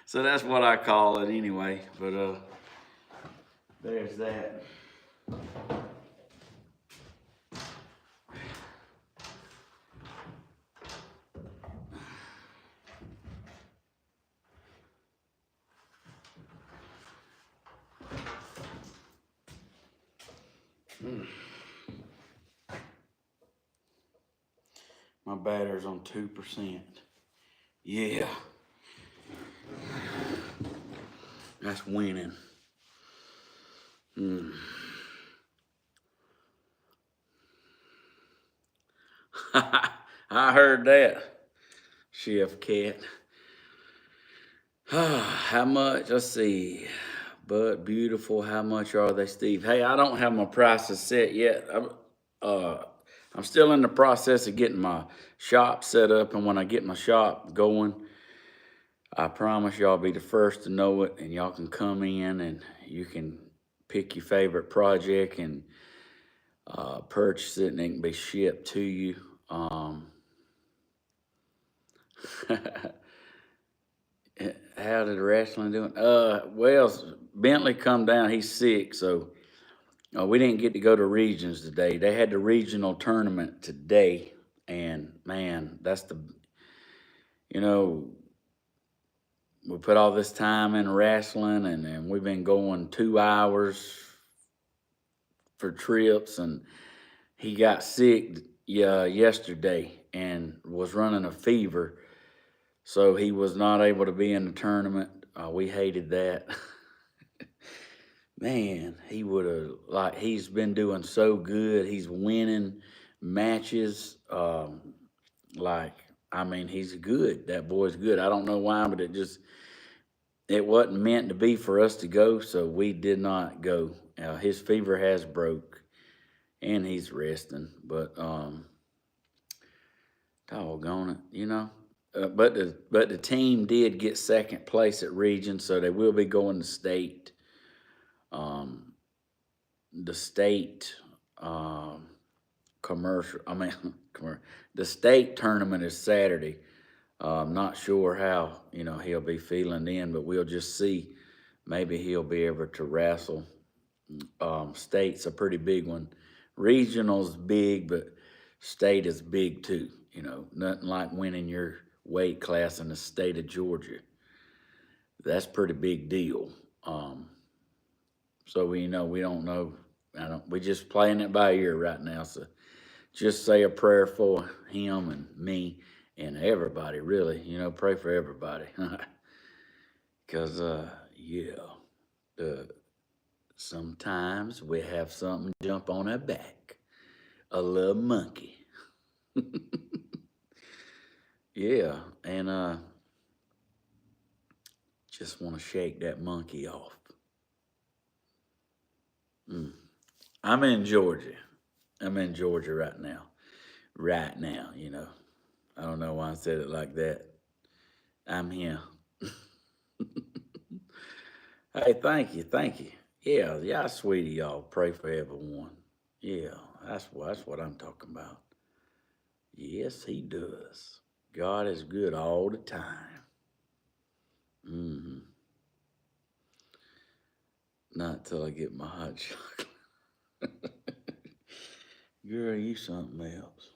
So that's what I call it anyway. But there's that. My battery's on 2%. Yeah. That's winning. I heard that, Chef Cat. How much? Let's see. But beautiful, how much are they, Steve? Hey, I don't have my prices set yet. I'm still in the process of getting my shop set up, and when I get my shop going, I promise y'all be the first to know it, and y'all can come in and you can pick your favorite project and purchase it, and it can be shipped to you. How did the wrestling doing? Well, Bentley come down. He's sick, so we didn't get to go to regions today. They had the regional tournament today, and man, we put all this time in wrestling, and we've been going 2 hours for trips, and he got sick yesterday and was running a fever, so he was not able to be in the tournament. We hated that. Man, he's been doing so good. He's winning matches. He's good. That boy's good. I don't know why, but it wasn't meant to be for us to go, so we did not go. His fever has broke, and he's resting, but doggone it, but the team did get second place at region, so they will be going to state. The state the state tournament is Saturday. I'm not sure how he'll be feeling then, but we'll just see. Maybe he'll be able to wrestle. State's a pretty big one. Regional's big, but state is big too. Nothing like winning your weight class in the state of Georgia. That's a pretty big deal. So we don't know. We just playing it by ear right now. So just say a prayer for him and me and everybody, really. Pray for everybody. Because, sometimes we have something jump on our back. A little monkey. Yeah, and just want to shake that monkey off. I'm in Georgia. Right now. Right now, I don't know why I said it like that. I'm here. Hey, thank you. Yeah, sweetie, y'all. Pray for everyone. Yeah, that's what I'm talking about. Yes, he does. God is good all the time. Not till I get my hot chocolate. Girl, you something else.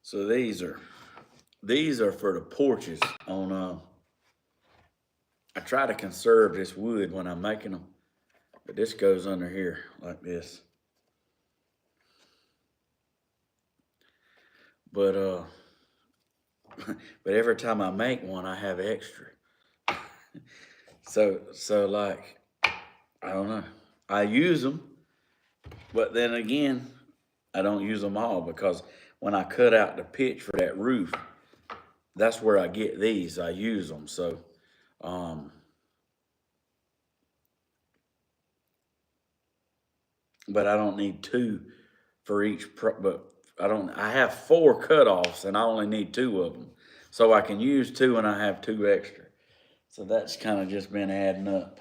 So these are for the porches on I try to conserve this wood when I'm making them, but this goes under here like this. But but every time I make one, I have extra. So like, I don't know. I use them, but then again, I don't use them all because when I cut out the pitch for that roof, that's where I get these. I use them. So, um, but I don't need two for each. But I have 4 cutoffs, and I only need 2 of them, so I can use 2, and I have 2 extra. So that's kind of just been adding up.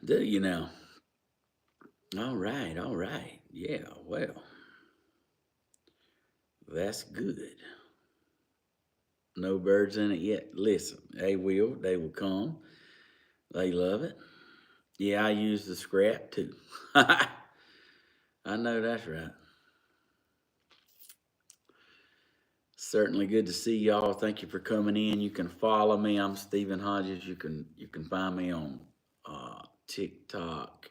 Do you now? All right, all right. Yeah, well, that's good. No birds in it yet. Listen, they will come. They love it. Yeah, I use the scrap too. I know that's right. Certainly good to see y'all. Thank you for coming in. You can follow me. I'm Stephen Hodges. You can find me on TikTok,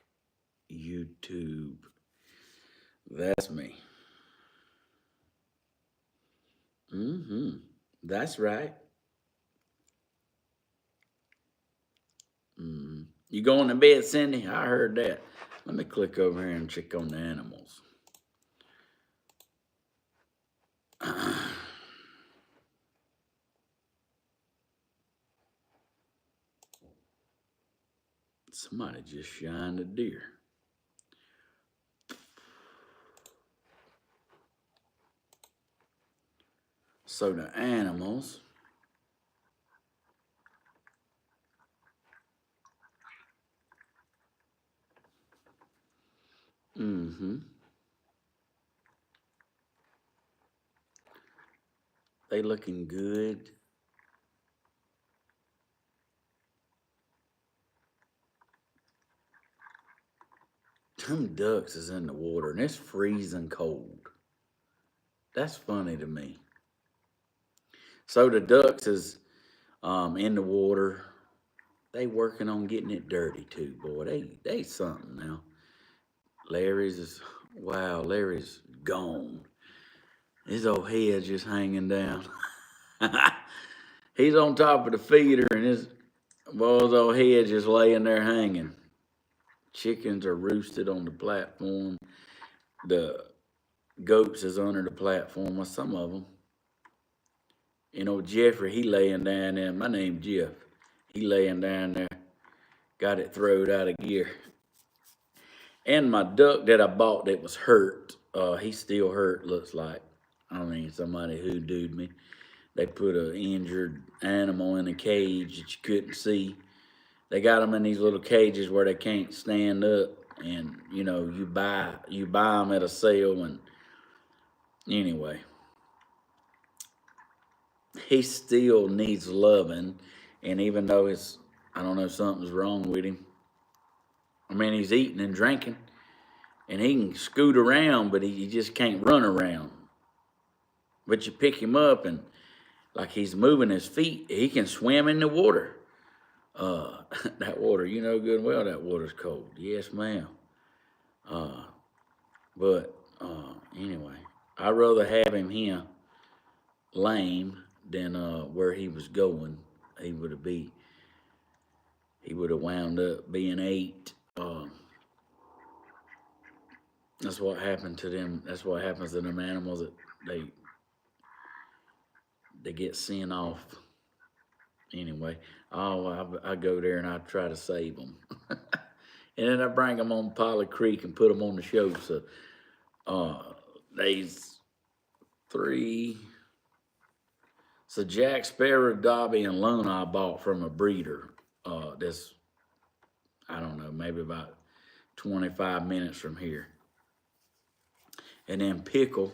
YouTube. That's me. That's right. You going to bed, Cindy? I heard that. Let me click over here and check on the animals. Somebody just shined a deer. So the animals. They looking good. Them ducks is in the water and it's freezing cold. That's funny to me. So the ducks is in the water. They working on getting it dirty too, boy. They something now. Larry's gone. His old head just hanging down. He's on top of the feeder and his old head just laying there hanging. Chickens are roosted on the platform. The goats is under the platform, or some of them. You know, Jeffrey, he laying down there. My name's Jeff. He laying down there. Got it throwed out of gear. And my duck that I bought that was hurt, he's still hurt, looks like. I mean, somebody hoodooed me. They put an injured animal in a cage that you couldn't see. They got them in these little cages where they can't stand up, and you know you buy them at a sale. And anyway, he still needs loving, and even though I don't know, something's wrong with him. I mean, he's eating and drinking, and he can scoot around, but he just can't run around. But you pick him up, and like he's moving his feet, he can swim in the water. That water, you know good and well that water's cold. Yes, ma'am. But anyway, I'd rather have him here lame than where he was going. He would have wound up being 8. That's what happened to them. That's what happens to them animals that they get sent off. Anyway, I go there and I try to save them. And then I bring them on Polly Creek and put them on the show. So there's 3. So Jack Sparrow, Dobby, and Luna I bought from a breeder. That's, I don't know, maybe about 25 minutes from here. And then Pickle,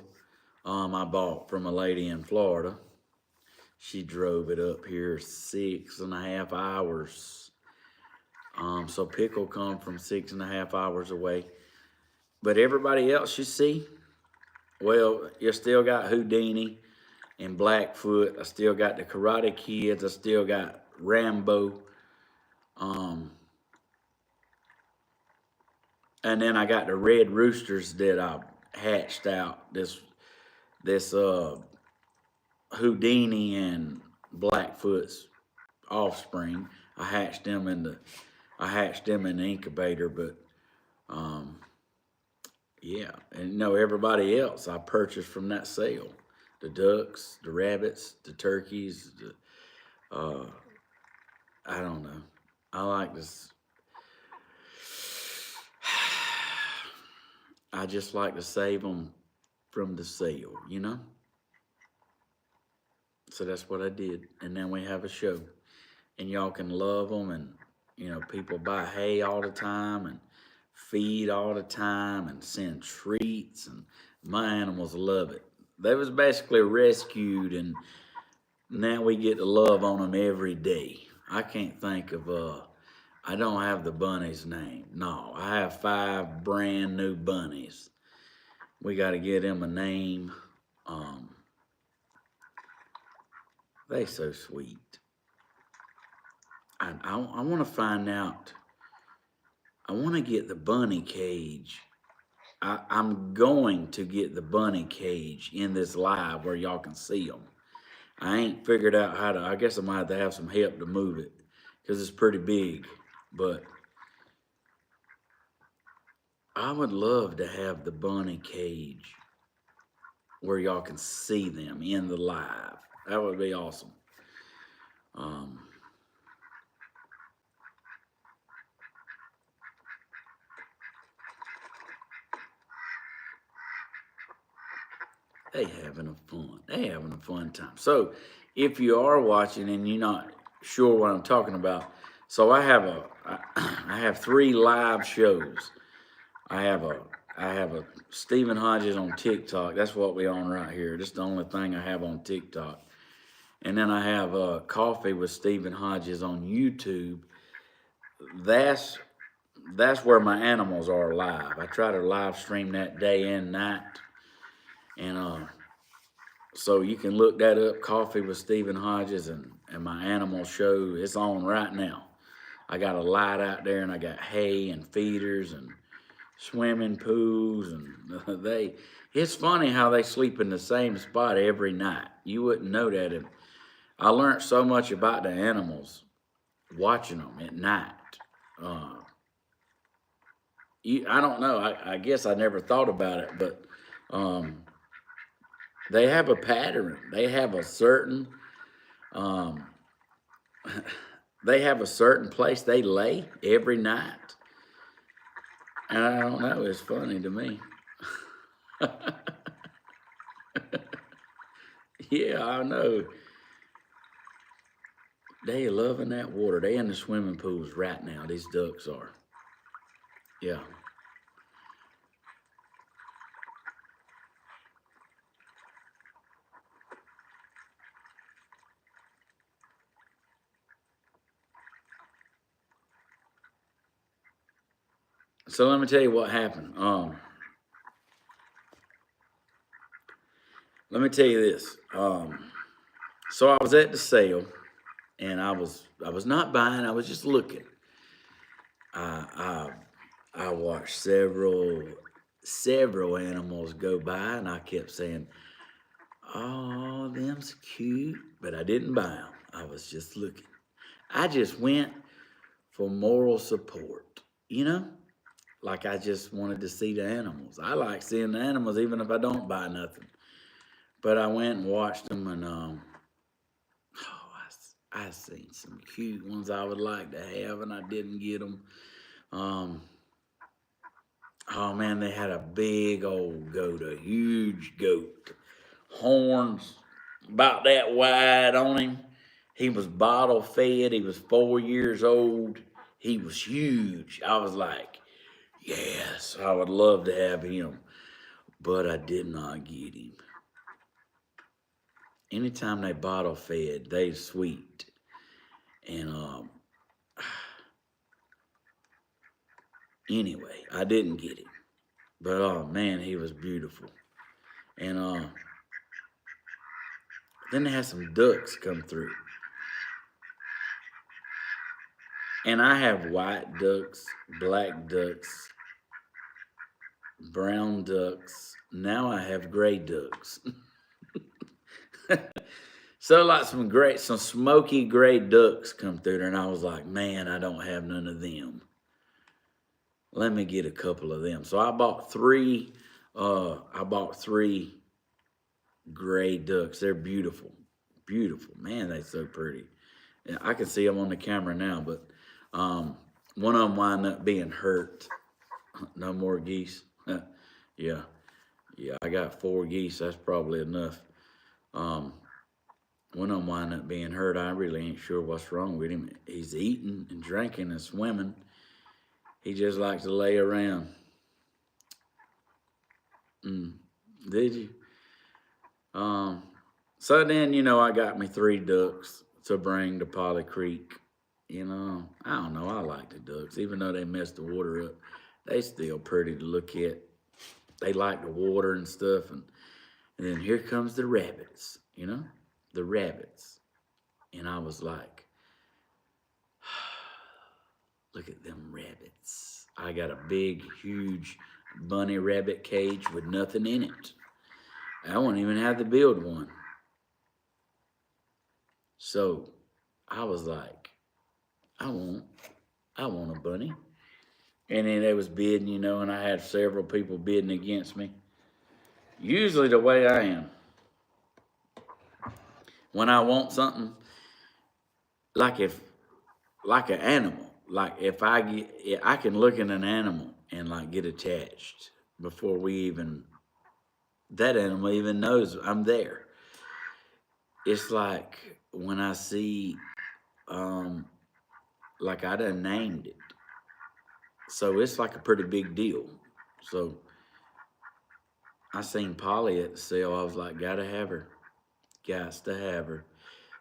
I bought from a lady in Florida. She drove it up here 6.5 hours. So Pickle come from 6.5 hours away. But everybody else you see, well, you still got Houdini and Blackfoot. I still got the Karate Kids. I still got Rambo. And then I got the Red Roosters that I hatched out. This Houdini and Blackfoot's offspring. I hatched them in the incubator, but yeah, and everybody else I purchased from that sale. The ducks, the rabbits, the turkeys, I don't know. I like this. I just like to save them from the sale, So that's what I did. And then we have a show. And y'all can love them. And, people buy hay all the time and feed all the time and send treats. And my animals love it. They was basically rescued, and now we get to love on them every day. I can't think of, I don't have the bunny's name. No, I have 5 brand new bunnies. We got to get them a name. They so sweet. I want to find out. I want to get the bunny cage. I'm going to get the bunny cage in this live where y'all can see them. I ain't figured out how to. I guess I might have to have some help to move it because it's pretty big. But I would love to have the bunny cage where y'all can see them in the live. That would be awesome. They having a fun. They having a fun time. So if you are watching and you're not sure what I'm talking about, so I have 3 live shows. I have a Stephen Hodges on TikTok. That's what we on right here. That's the only thing I have on TikTok. And then I have Coffee with Stephen Hodges on YouTube. That's where my animals are live. I try to live stream that day and night. And so you can look that up, Coffee with Stephen Hodges, and my animal show. It's on right now. I got a light out there, and I got hay and feeders and swimming pools, and it's funny how they sleep in the same spot every night. You wouldn't know that. And I learned so much about the animals watching them at night. I don't know. I guess I never thought about it, but they have a pattern. They have a certain place they lay every night. And I don't know, it's funny to me. Yeah, I know. They loving that water. They in the swimming pools right now. These ducks are. Yeah. So let me tell you what happened. Let me tell you this. So I was at the sale, and I was not buying. I was just looking. I watched several animals go by, and I kept saying, "Oh, them's cute," but I didn't buy them. I was just looking. I just went for moral support, Like I just wanted to see the animals. I like seeing the animals even if I don't buy nothing. But I went and watched them, and I seen some cute ones I would like to have, and I didn't get them. Oh man, they had a big old goat, a huge goat, horns about that wide on him. He was bottle fed. He was 4 years old. He was huge. I was like, yes, I would love to have him, but I did not get him. Anytime they bottle fed, they sweet. And anyway, I didn't get him. But oh man, he was beautiful. And then they had some ducks come through. And I have white ducks, black ducks, brown ducks. Now I have gray ducks. So like some smoky gray ducks come through there, and I was like, man, I don't have none of them. Let me get a couple of them. So I bought three. I bought three gray ducks. They're beautiful, beautiful. Man, they're so pretty. And I can see them on the camera now, but one of them wound up being hurt. No more geese. Yeah, yeah. I got 4 geese. That's probably enough. One of them wound up being hurt. I really ain't sure what's wrong with him. He's eating and drinking and swimming. He just likes to lay around. Did you? So then, I got me 3 ducks to bring to Polly Creek. I don't know. I like the ducks. Even though they mess the water up, they still pretty to look at. They like the water and stuff. And then here comes the rabbits, the rabbits. And I was like, look at them rabbits. I got a big, huge bunny rabbit cage with nothing in it. I won't even have to build one. So I was like, I want a bunny. And then they was bidding, and I had several people bidding against me. Usually the way I am, when I want something, like an animal, like if I can look at an animal and like get attached before that animal even knows I'm there. It's like when I see, like I done named it. So it's like a pretty big deal. So I seen Polly at the sale. I was like, gotta have her. Gots to have her.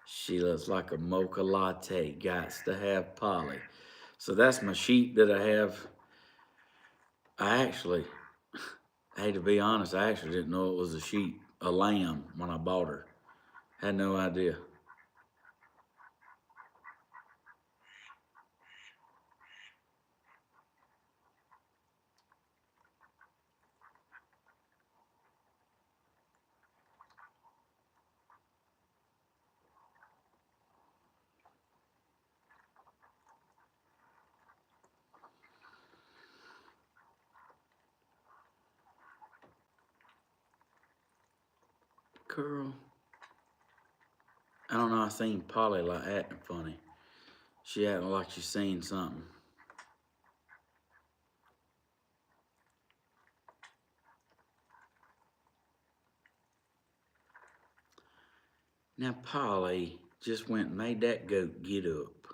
She looks like a mocha latte. Gots to have Polly. So that's my sheep that I have. I to be honest, I actually didn't know it was a sheep, a lamb, when I bought her. Had no idea. Girl, I don't know, I seen Polly like acting funny. She acting like she seen something. Now Polly just went and made that goat get up.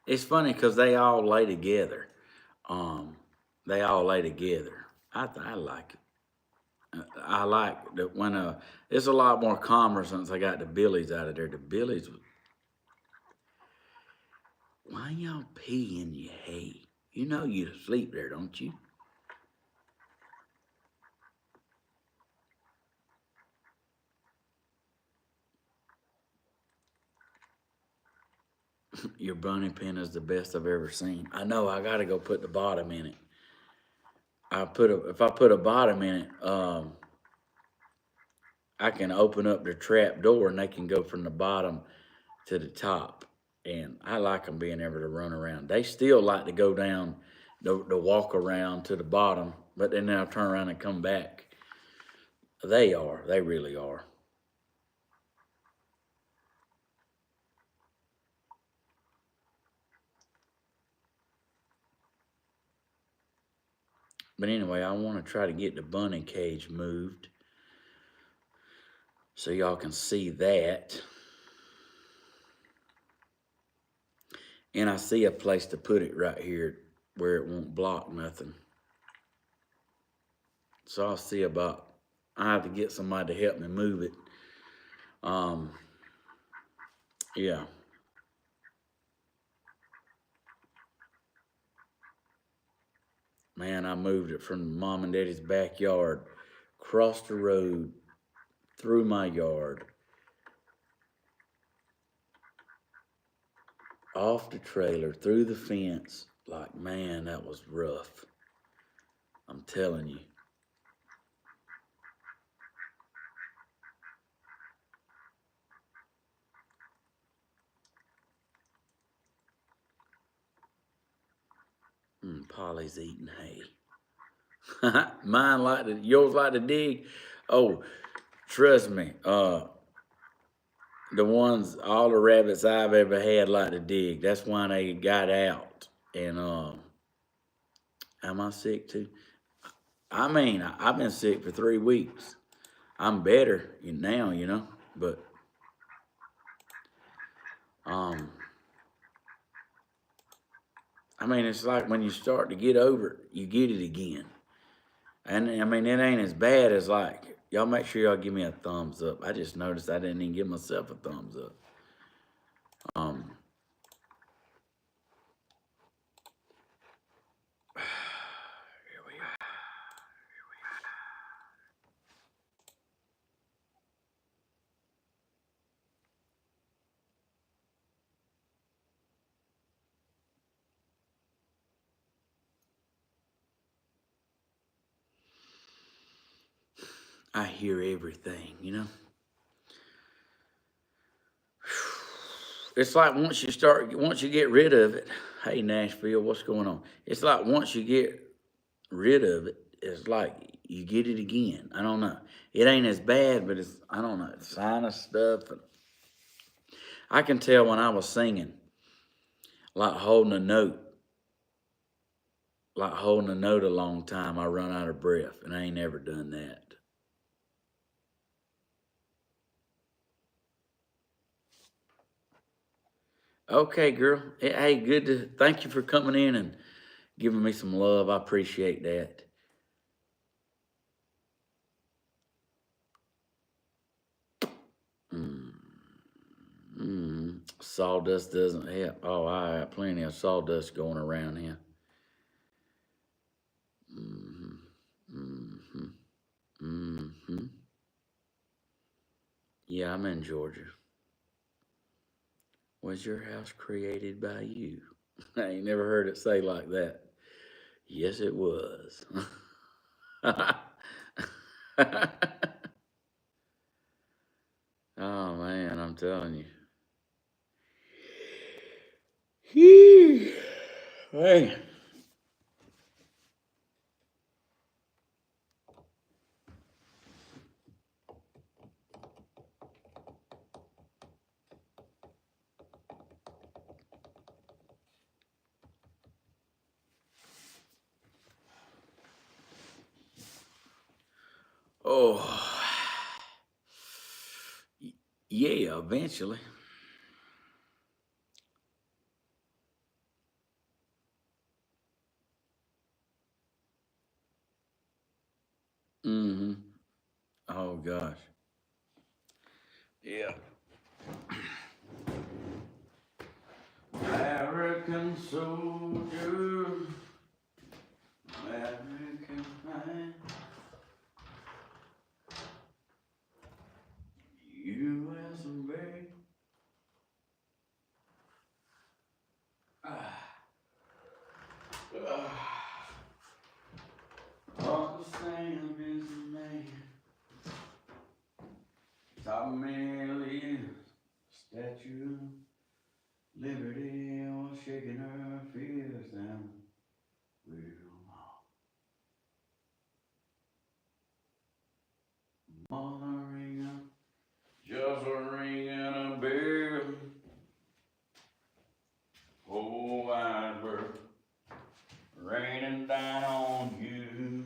It's funny because they all lay together. They all lay together. I like it. I like that when it's a lot more calmer since I got the billies out of there. The billies, why y'all pee in your hay? You know you sleep there, don't you? Your bunny pen is the best I've ever seen. I know. I gotta go put the bottom in it. If I put a bottom in it, I can open up the trap door and they can go from the bottom to the top. And I like them being able to run around. They still like to go down, the walk around to the bottom, but then they'll turn around and come back. They really are. But anyway, I want to try to get the bunny cage moved so y'all can see that. And I see a place to put it right here where it won't block nothing. So I'll see about, I have to get somebody to help me move it. Yeah. Man, I moved it from Mom and Daddy's backyard, across the road, through my yard, off the trailer, through the fence. Like, man, that was rough. I'm telling you. Polly's eating hay. Yours like to dig? Oh, trust me. The ones, all the rabbits I've ever had like to dig. That's why they got out. And am I sick too? I mean, I've been sick for 3 weeks. I'm better now, but I mean, it's like when you start to get over it, you get it again. And I mean, it ain't as bad as like, y'all make sure y'all give me a thumbs up. I just noticed I didn't even give myself a thumbs up. Here we are. I hear everything, It's like once you get rid of it, hey Nashville, what's going on? It's like once you get rid of it, it's like you get it again. I don't know. It ain't as bad, but I don't know, sinus stuff. I can tell when I was singing, like holding a note a long time, I run out of breath, and I ain't never done that. Okay, girl. Hey, thank you for coming in and giving me some love. I appreciate that. Sawdust doesn't help. Oh, I have plenty of sawdust going around here. Yeah, I'm in Georgia. Was your house created by you? I ain't never heard it say like that. Yes, it was. Oh man, I'm telling you. Hey. Oh. Yeah, eventually. Oh gosh. Yeah. American soldier, American man, U.S. American. Uncle Sam is the man. Top man is Statue of Liberty was shaking her fist down. Mother ringing, just a ringing a bell. Oh, wide world, raining down on you.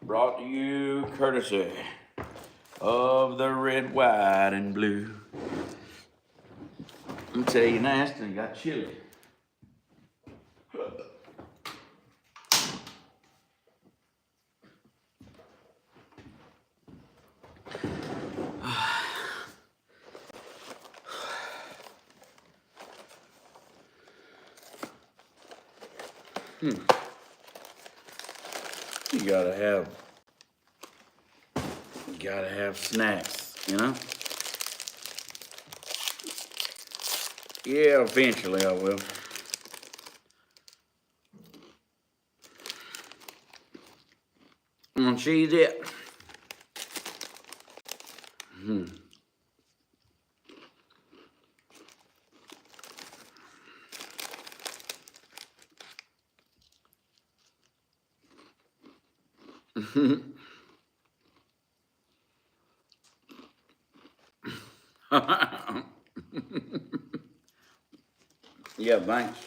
Brought to you courtesy of the red, white, and blue. I'm tell you, nasty, got chilly. You gotta have snacks, you know? Yeah, eventually I will. I'm gonna cheese it. Yeah, thanks.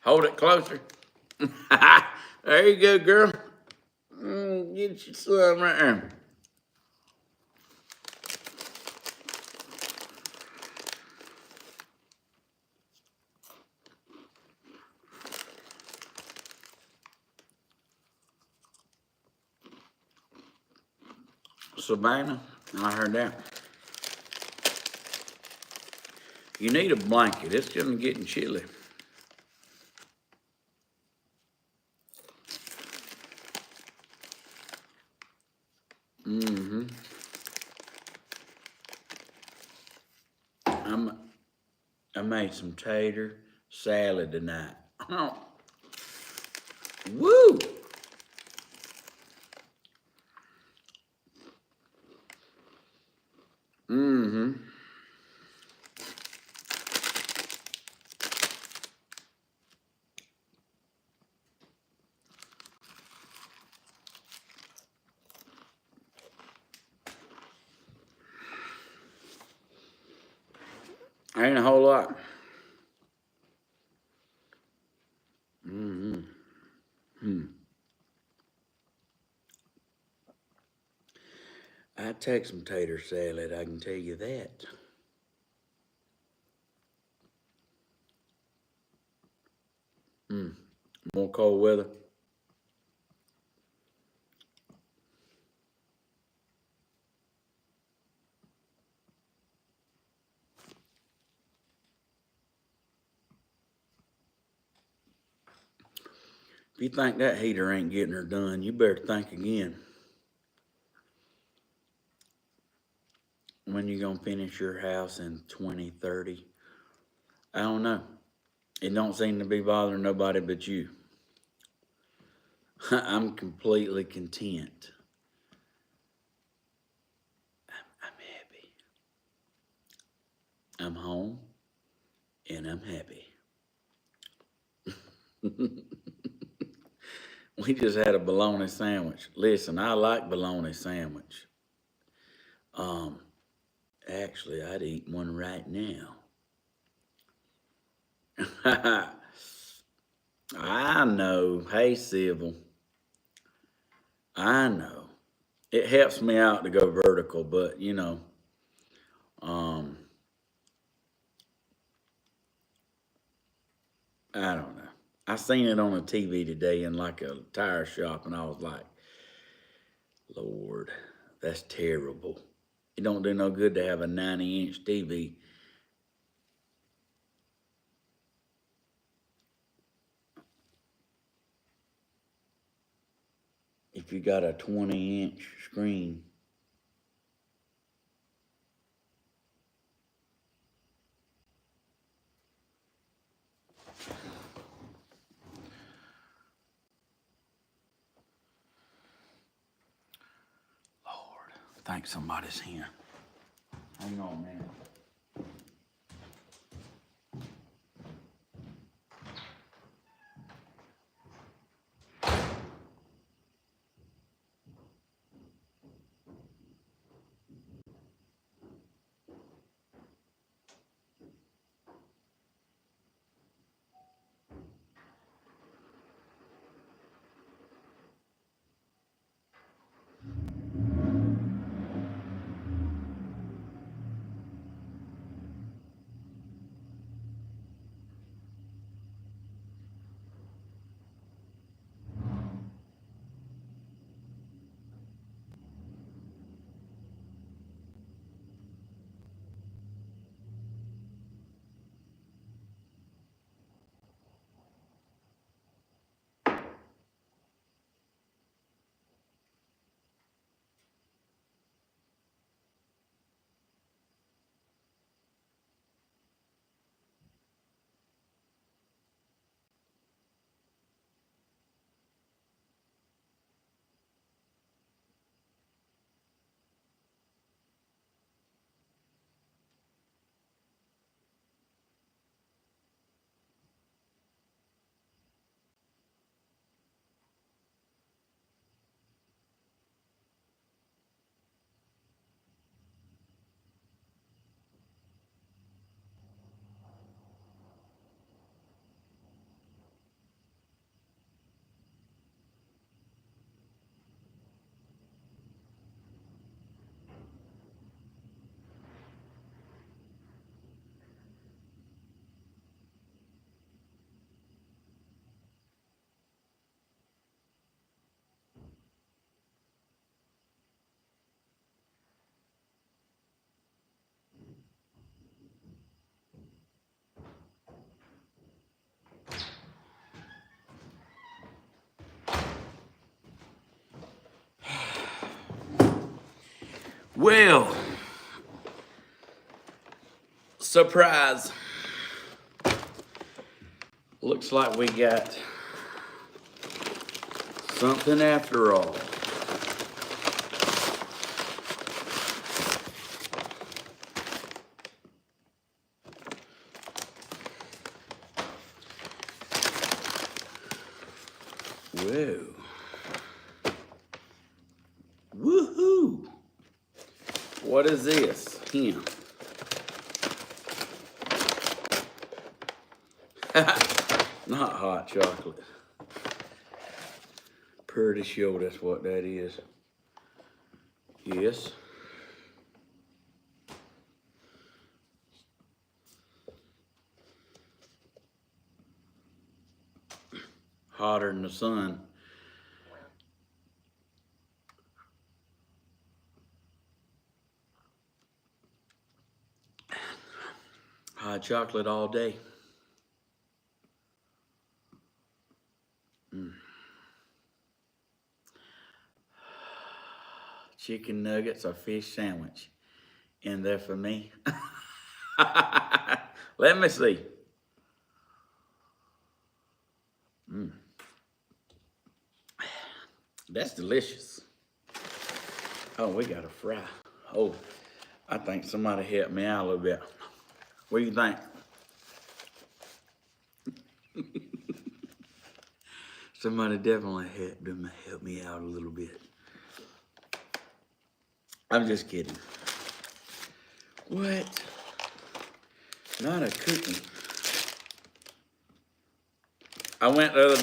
Hold it closer. There you go, girl. Get your son right there. Savannah, I heard that. You need a blanket. It's gonna getting chilly. Mm-hmm. I made some tater salad tonight. Oh, woo! Mm-hmm. Ain't a whole lot. Mm-hmm. I'd take some tater salad, I can tell you that. More cold weather. If you think that heater ain't getting her done, you better think again. When you gonna finish your house in 2030? I don't know. It don't seem to be bothering nobody but you. I'm completely content. I'm happy. I'm home and I'm happy. We just had a bologna sandwich. Listen, I like bologna sandwich. Actually, I'd eat one right now. I know. Hey, Civil. I know. It helps me out to go vertical, but you know, um, I don't know. I seen it on a TV today in like a tire shop, and I was like, Lord, that's terrible. It don't do no good to have a 90-inch TV. If you got a 20-inch screen. Lord, I think somebody's here. Hang on, man. Well, surprise. Looks like we got something after all. Whoa. Woohoo. What is this? Him. Not hot chocolate. Pretty sure that's what that is. Yes. Hotter than the sun. Hot chocolate all day. Chicken nuggets or fish sandwich in there for me. Let me see. That's delicious. Oh, we got a fry. Oh, I think somebody helped me out a little bit. What do you think? Somebody definitely helped me out a little bit. I'm just kidding. What? Not a cookie. I went the other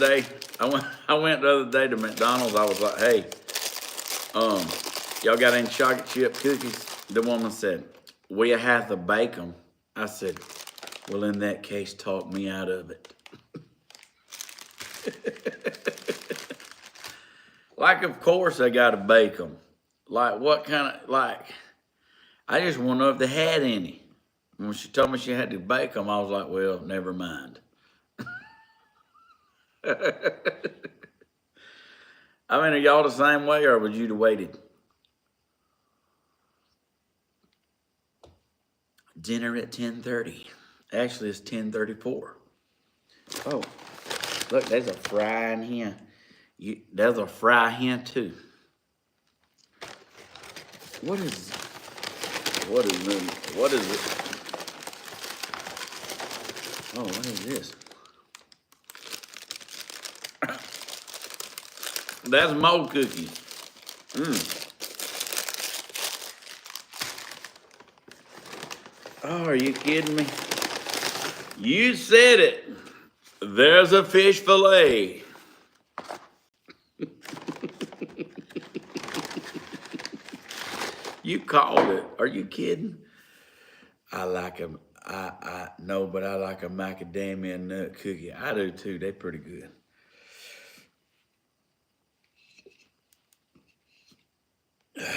day to McDonald's. I was like, hey, y'all got any chocolate chip cookies? The woman said, we have to bake them. I said, well, in that case, talk me out of it. Like, of course I gotta bake them. Like, what kind of, like, I just want to know if they had any. When she told me she had to bake them, I was like, well, never mind. I mean, are y'all the same way, or would you have waited? Dinner at 10:30. Actually, it's 10:34. Oh, look, there's a fry in here. There's a fry here too. What is it? What is it? What is it? Oh, what is this? That's more cookies. Oh, are you kidding me? You said it. There's a fish fillet. You called it. Are you kidding? I like them. No, but I like a macadamia nut cookie. I do too. They're pretty good. Let's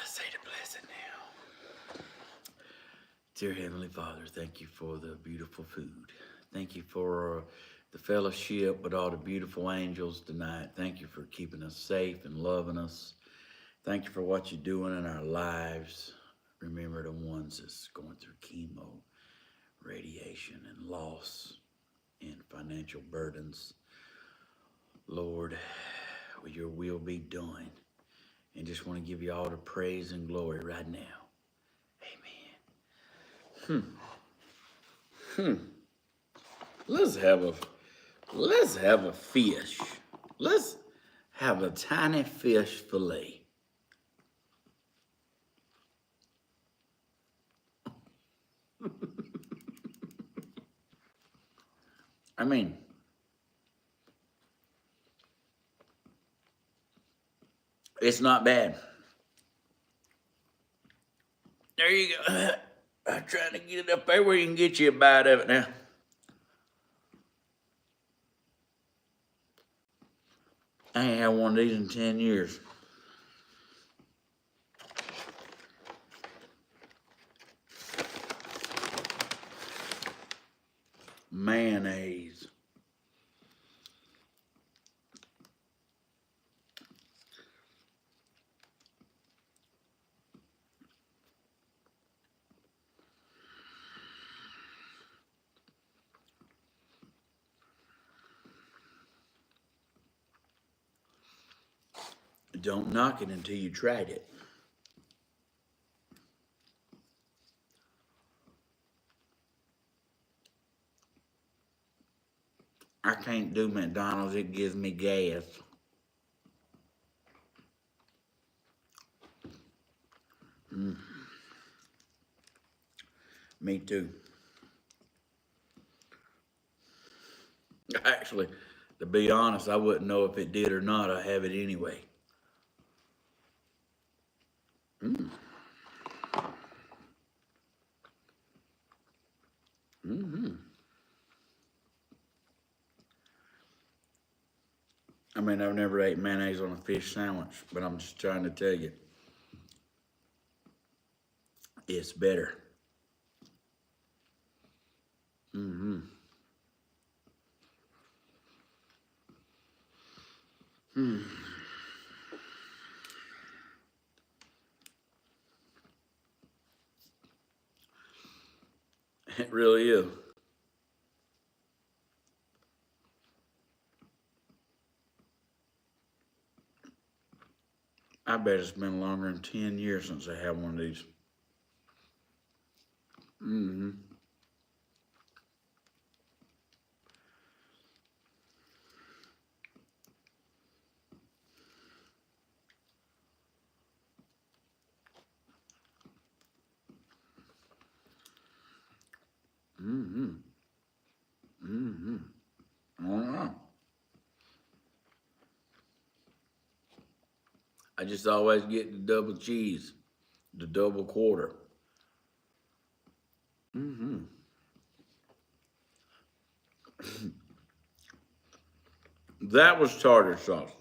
say the blessing now. Dear Heavenly Father, thank you for the beautiful food. Thank you for the fellowship with all the beautiful angels tonight. Thank you for keeping us safe and loving us. Thank you for what you're doing in our lives. Remember the ones that's going through chemo, radiation, and loss, and financial burdens. Lord, will your will be done. And just want to give you all the praise and glory right now. Amen. Let's have a fish. Let's have a tiny fish fillet. I mean, it's not bad. There you go. I'm trying to get it up there where you can get you a bite of it now. I ain't had one of these in 10 years. Mayonnaise. Don't knock it until you tried it. I can't do McDonald's, it gives me gas. Me too. Actually, to be honest, I wouldn't know if it did or not. I have it anyway. I mean, I've never ate mayonnaise on a fish sandwich, but I'm just trying to tell you, it's better. It really is. I bet it's been longer than 10 years since I had one of these. I don't know. I just always get the double cheese, the double quarter. That was tartar sauce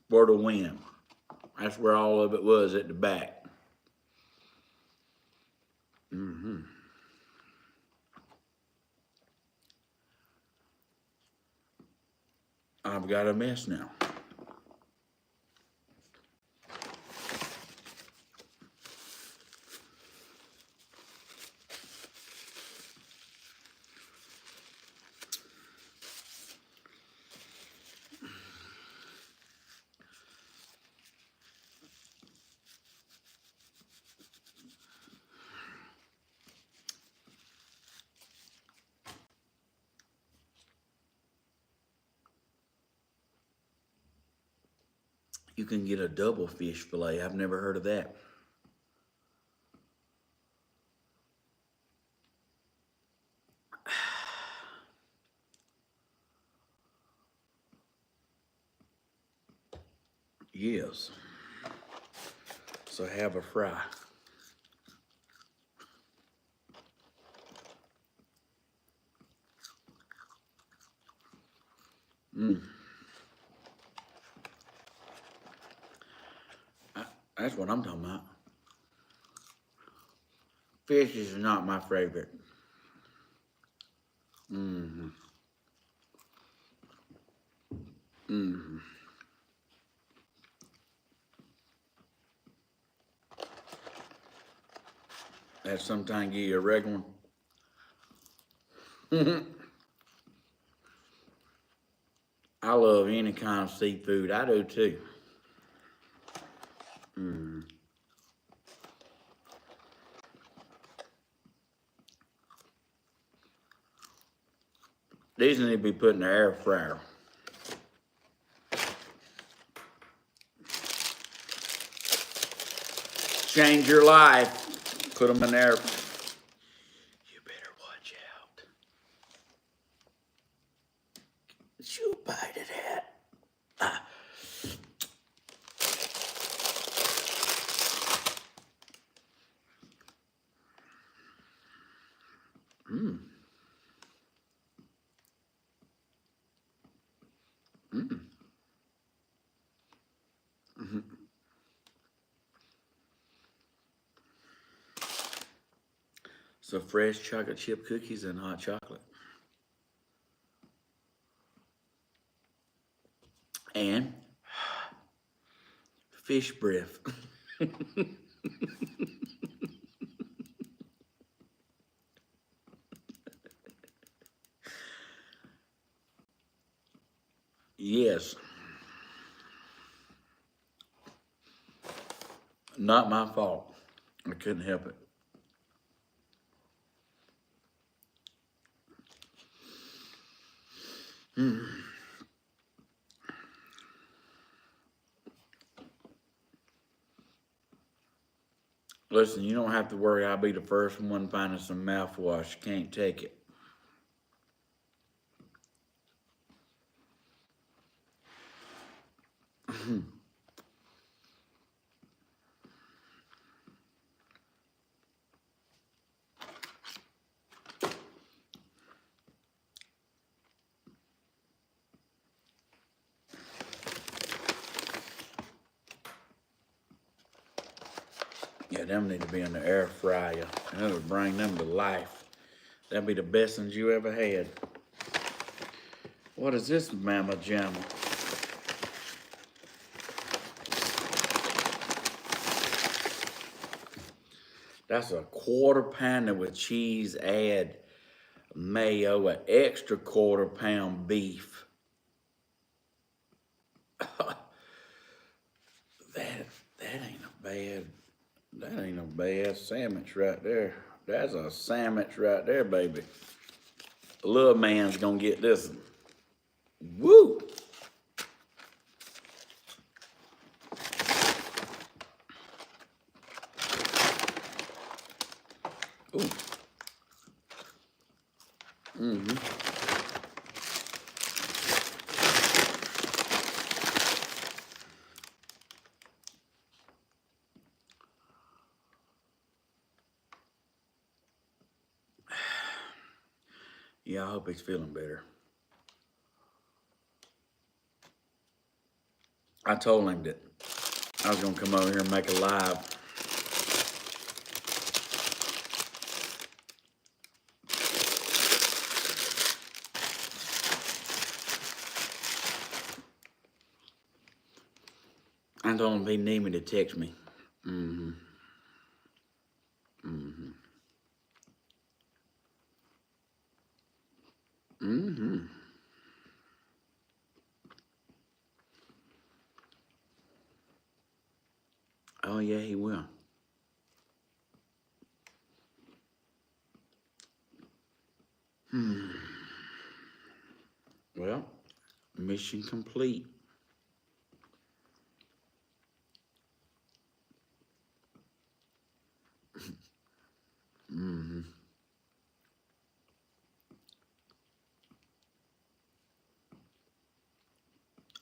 for the win. That's where all of it was, at the back. I've got a mess now. You can get a double fish fillet. I've never heard of that. Yes. So have a fry. That's what I'm talking about. Fish is not my favorite. That sometimes give you a regular one. I love any kind of seafood. I do too. These need to be put in the air fryer. Change your life. Put them in there. You better watch out. You bite it at. So fresh chocolate chip cookies and hot chocolate. And fish breath. Yes. Not my fault. I couldn't help it. Listen, you don't have to worry. I'll be the first one finding some mouthwash. Can't take it. Yeah, them need to be in the air fryer. That'll bring them to life. That'll be the best ones you ever had. What is this mamma jamma? That's a quarter pounder with cheese, add mayo, an extra quarter-pound beef. That ain't a bad sandwich right there. That's a sandwich right there, baby. The little man's gonna get this one. Woo! Ooh. Mm-hmm. Yeah, I hope he's feeling better. I told him that I was gonna come over here and make a live. I told him if he need me to text me. Mm-hmm. Mm-hmm. Mm-hmm. Oh yeah, he will. Well, mission complete. Mm-hmm.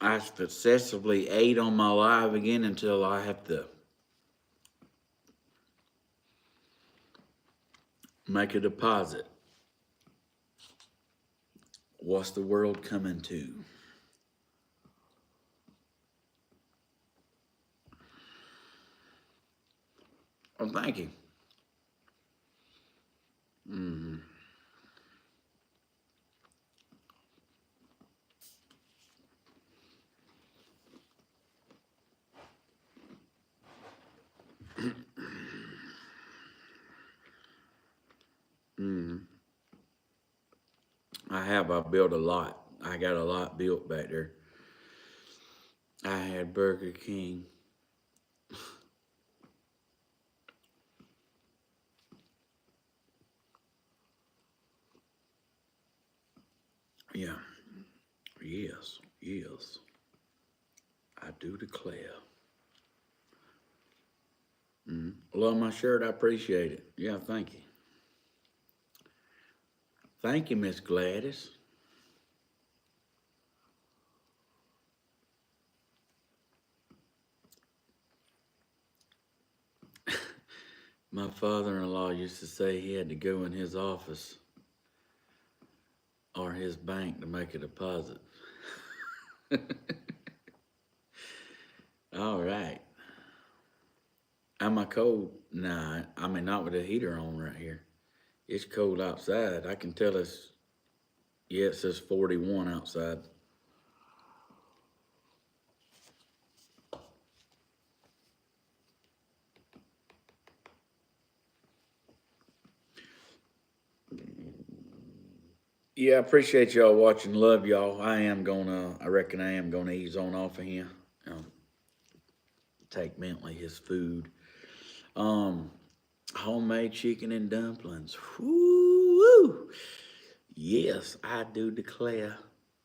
I successfully ate on my live again until I have to make a deposit. What's the world coming to? Oh, thank you. Mm-hmm. Mm-hmm. I built a lot. I got a lot built back there. I had Burger King. Yeah. Yes. Yes. I do declare. Love my shirt. I appreciate it. Yeah, thank you. Thank you, Miss Gladys. My father-in-law used to say he had to go in his office or his bank to make a deposit. All right. Am I cold? Nah, I mean, not with the heater on right here. It's cold outside. I can tell it's, yeah, it says 41 outside. Yeah, I appreciate y'all watching. Love y'all. I reckon I am gonna ease on off of here. Take Bentley his food. Homemade chicken and dumplings. Woo! Yes, I do declare,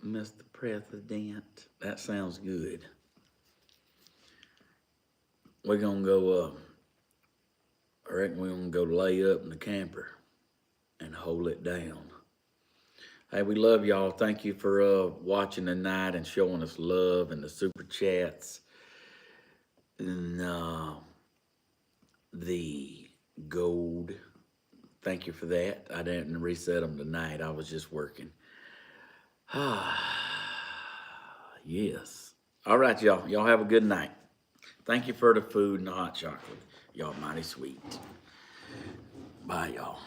Mr. President. That sounds good. We're gonna go, I reckon we're gonna go lay up in the camper and hold it down. Hey, we love y'all. Thank you for watching tonight and showing us love and the super chats and the gold. Thank you for that. I didn't reset them tonight. I was just working. Yes. All right, y'all. Y'all have a good night. Thank you for the food and the hot chocolate. Y'all mighty sweet. Bye, y'all.